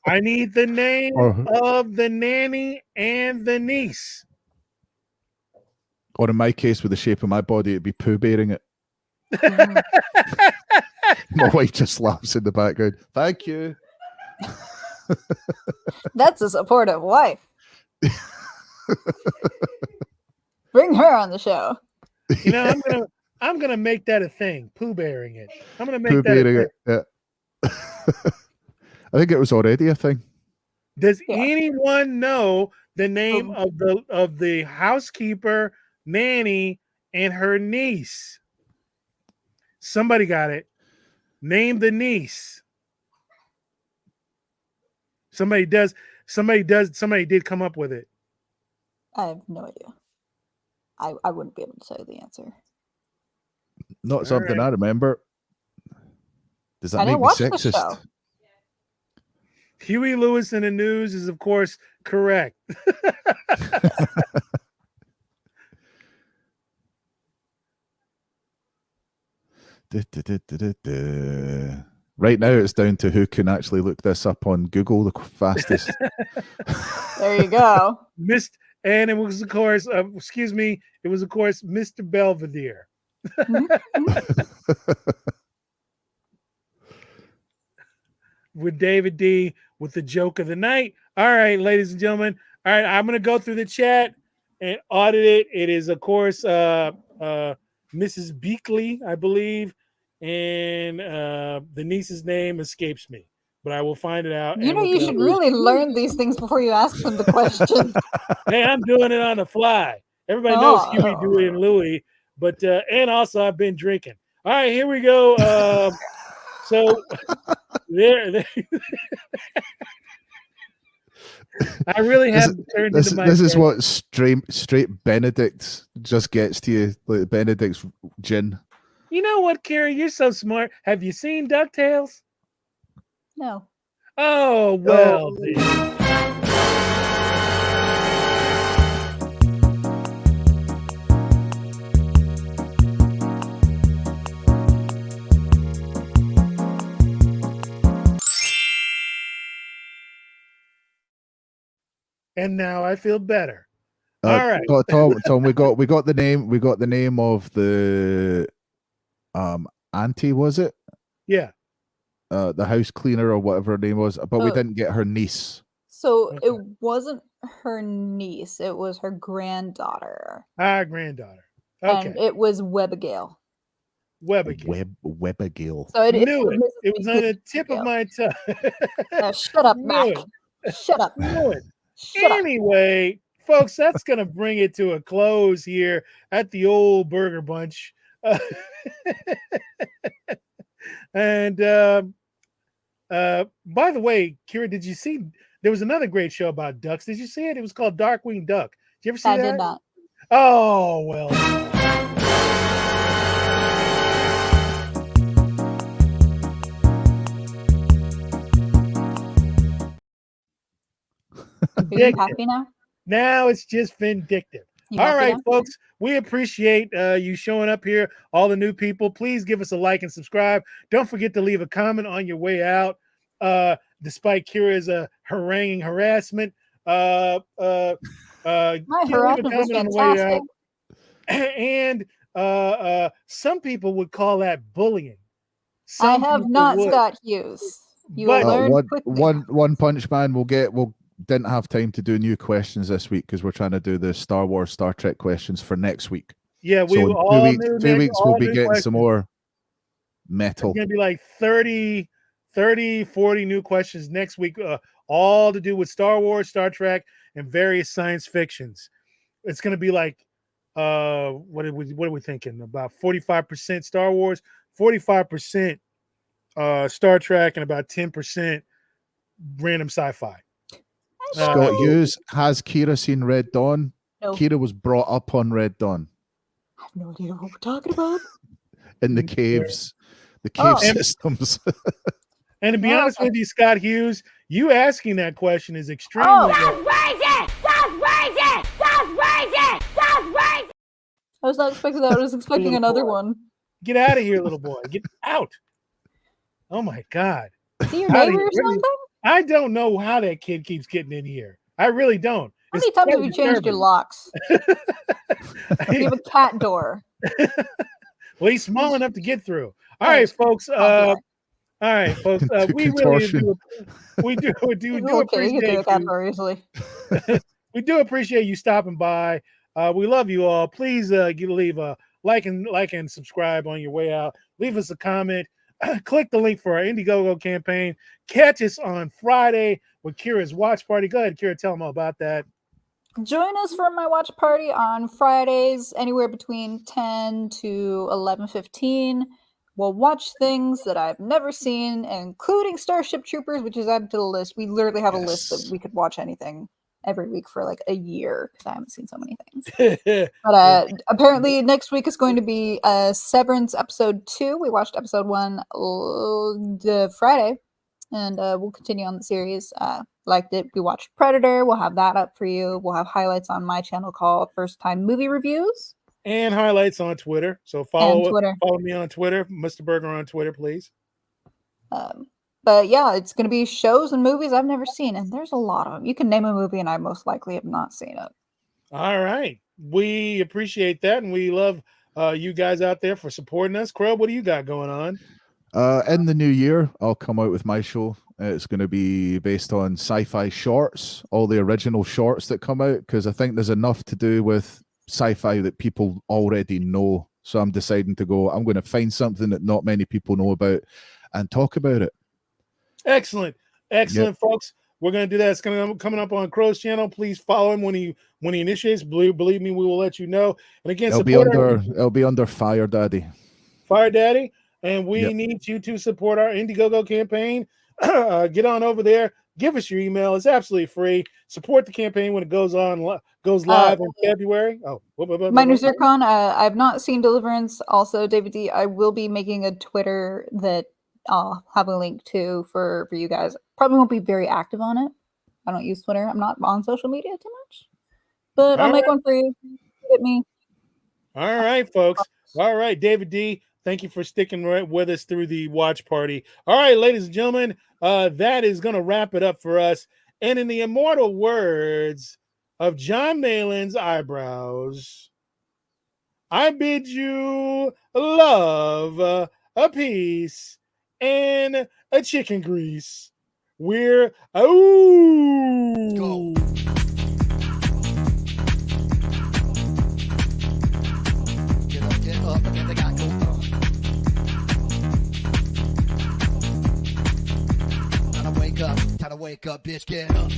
I need the name or of the nanny and the niece. or in my case, with the shape of my body, it'd be Pooh Bearing it. My wife just laughs in the background. Thank you. That's a supportive wife. Bring her on the show. You know, I'm gonna make that a thing. Pooh Bearing it. I'm gonna make Pooh that a Bearing thing. it. Yeah. I think it was already a thing. Does Yeah. anyone know the name of the housekeeper, nanny, and her niece? Somebody got it. Name the niece. Somebody did come up with it. I have no idea. I wouldn't be able to tell you the answer. Not something I remember. Does that I make didn't me watch the sexist? show. Huey Lewis in the News is, of course, correct. Right now, it's down to who can actually look this up on Google the fastest. There you go. And it was, of course, it was, of course, Mr. Belvedere. With David D with the joke of the night. All right, ladies and gentlemen. All right, I'm going to go through the chat and audit it. It is, of course, Mrs. Beakley, I believe. And the niece's name escapes me, but I will find it out. You know, you should really learn these things before you ask them the question. Hey, I'm doing it on the fly. Everybody knows Huey, Dewey, and Louie, but and also I've been drinking. All right, here we go. So there I really haven't turned into my. This is what straight Benedict just gets to you, like Benedict's gin. You know what, Carrie? You're so smart. Have you seen DuckTales? No. Oh, well. And now I feel better. All right, Tom, we got the name of the auntie, was it? Yeah. The house cleaner or whatever her name was, but we didn't get her niece. So it wasn't her niece; it was her granddaughter. Granddaughter. Okay. And it was Webigail. Webigail. So it knew it. It was on the tip of my tongue. Shut up, Mac. Shut up. Knew it. Anyway, folks, that's going to bring it to a close here at the old Burger Bunch. And by the way, Kira, did you see there was another great show about ducks? Did you see it? It was called Darkwing Duck. Did you ever see that? I did not. Oh, well. Are you happy now? Now it's just vindictive. All right, folks, we appreciate you showing up here, all the new people. Please give us a like and subscribe. Don't forget to leave a comment on your way out. Despite Kira's haranguing harassment, My harassment was fantastic. And some people would call that bullying. I have not, Scott Hughes. You will learn quickly. One Punch Man will didn't have time to do new questions this week because we're trying to do the Star Wars, Star Trek questions for next week. Yeah, we so all 2 weeks we'll be getting some more metal. It's going to be like 30, 40 new questions next week, all to do with Star Wars, Star Trek, and various science fictions. It's going to be like, what are we thinking? About 45% Star Wars, 45% Star Trek, and about 10% random sci-fi. Scott Hughes, has Kira seen Red Dawn? No. Kira was brought up on Red Dawn I have no idea what we're talking about. in the caves, the cave Oh. systems. And to be Oh, honest okay. with you, Scott Hughes, you asking that question is extremely. I was not expecting that. I was expecting another one. Get out of here, little boy. Get out. Oh my God. Is he your How do neighbor you or really- something? I don't know how that kid keeps getting in here. I really don't. How It's many times have quite you changed your disturbing. locks? You have a cat door. Well, he's small enough to get through. All right, folks. Copyright. All right, folks. To We really contortion. do. We do Okay, you can appreciate get a cat you. door easily. We do appreciate you stopping by. We love you all. Please leave a like and subscribe on your way out. Leave us a comment. Click the link for our Indiegogo campaign. Catch us on Friday with Kira's watch party. Go ahead, Kira. Tell them all about that. Join us for my watch party on Fridays, anywhere between 10 to 11:15. We'll watch things that I've never seen, including Starship Troopers, which is added to the list. We literally have a list that we could watch anything every week for like a year because I haven't seen so many things. But apparently next week is going to be Severance episode 2. We watched episode 1 the Friday, and we'll continue on the series. Liked it. We watched Predator. We'll have that up for you. We'll have highlights on my channel called First Time Movie Reviews. And highlights on Twitter. So And follow Twitter. me on Twitter, Mr.Burger on Twitter, please. But yeah, it's going to be shows and movies I've never seen, and there's a lot of them. You can name a movie, and I most likely have not seen it. All right. We appreciate that, and we love you guys out there for supporting us. Crow, what do you got going on? In the new year, I'll come out with my show. It's going to be based on sci-fi shorts, all the original shorts that come out, because I think there's enough to do with sci-fi that people already know. So I'm deciding to go, I'm going to find something that not many people know about and talk about it. Excellent, folks. We're gonna do that. It's gonna coming up on Crow's channel. Please follow him when he initiates. Believe me, we will let you know. And again, It'll be under Fire Daddy. Fire Daddy, and we need you to support our Indiegogo campaign. Get on over there. Give us your email. It's absolutely free. Support the campaign when it goes live in February. Minor Zircon, I've not seen Deliverance. Also, David D, I will be making a Twitter that I'll have a link to for you guys. Probably won't be very active on it. I don't use Twitter. I'm not on social media too much. But I'll make one for you. Hit me. All right, folks. All right, David D, thank you for sticking right with us through the watch party. All right, ladies and gentlemen, that is going to wrap it up for us. And in the immortal words of John Malin's eyebrows, I bid you love, a peace, and a chicken grease. We're Go. Get up, and they got go. Time to wake up, bitch, get up.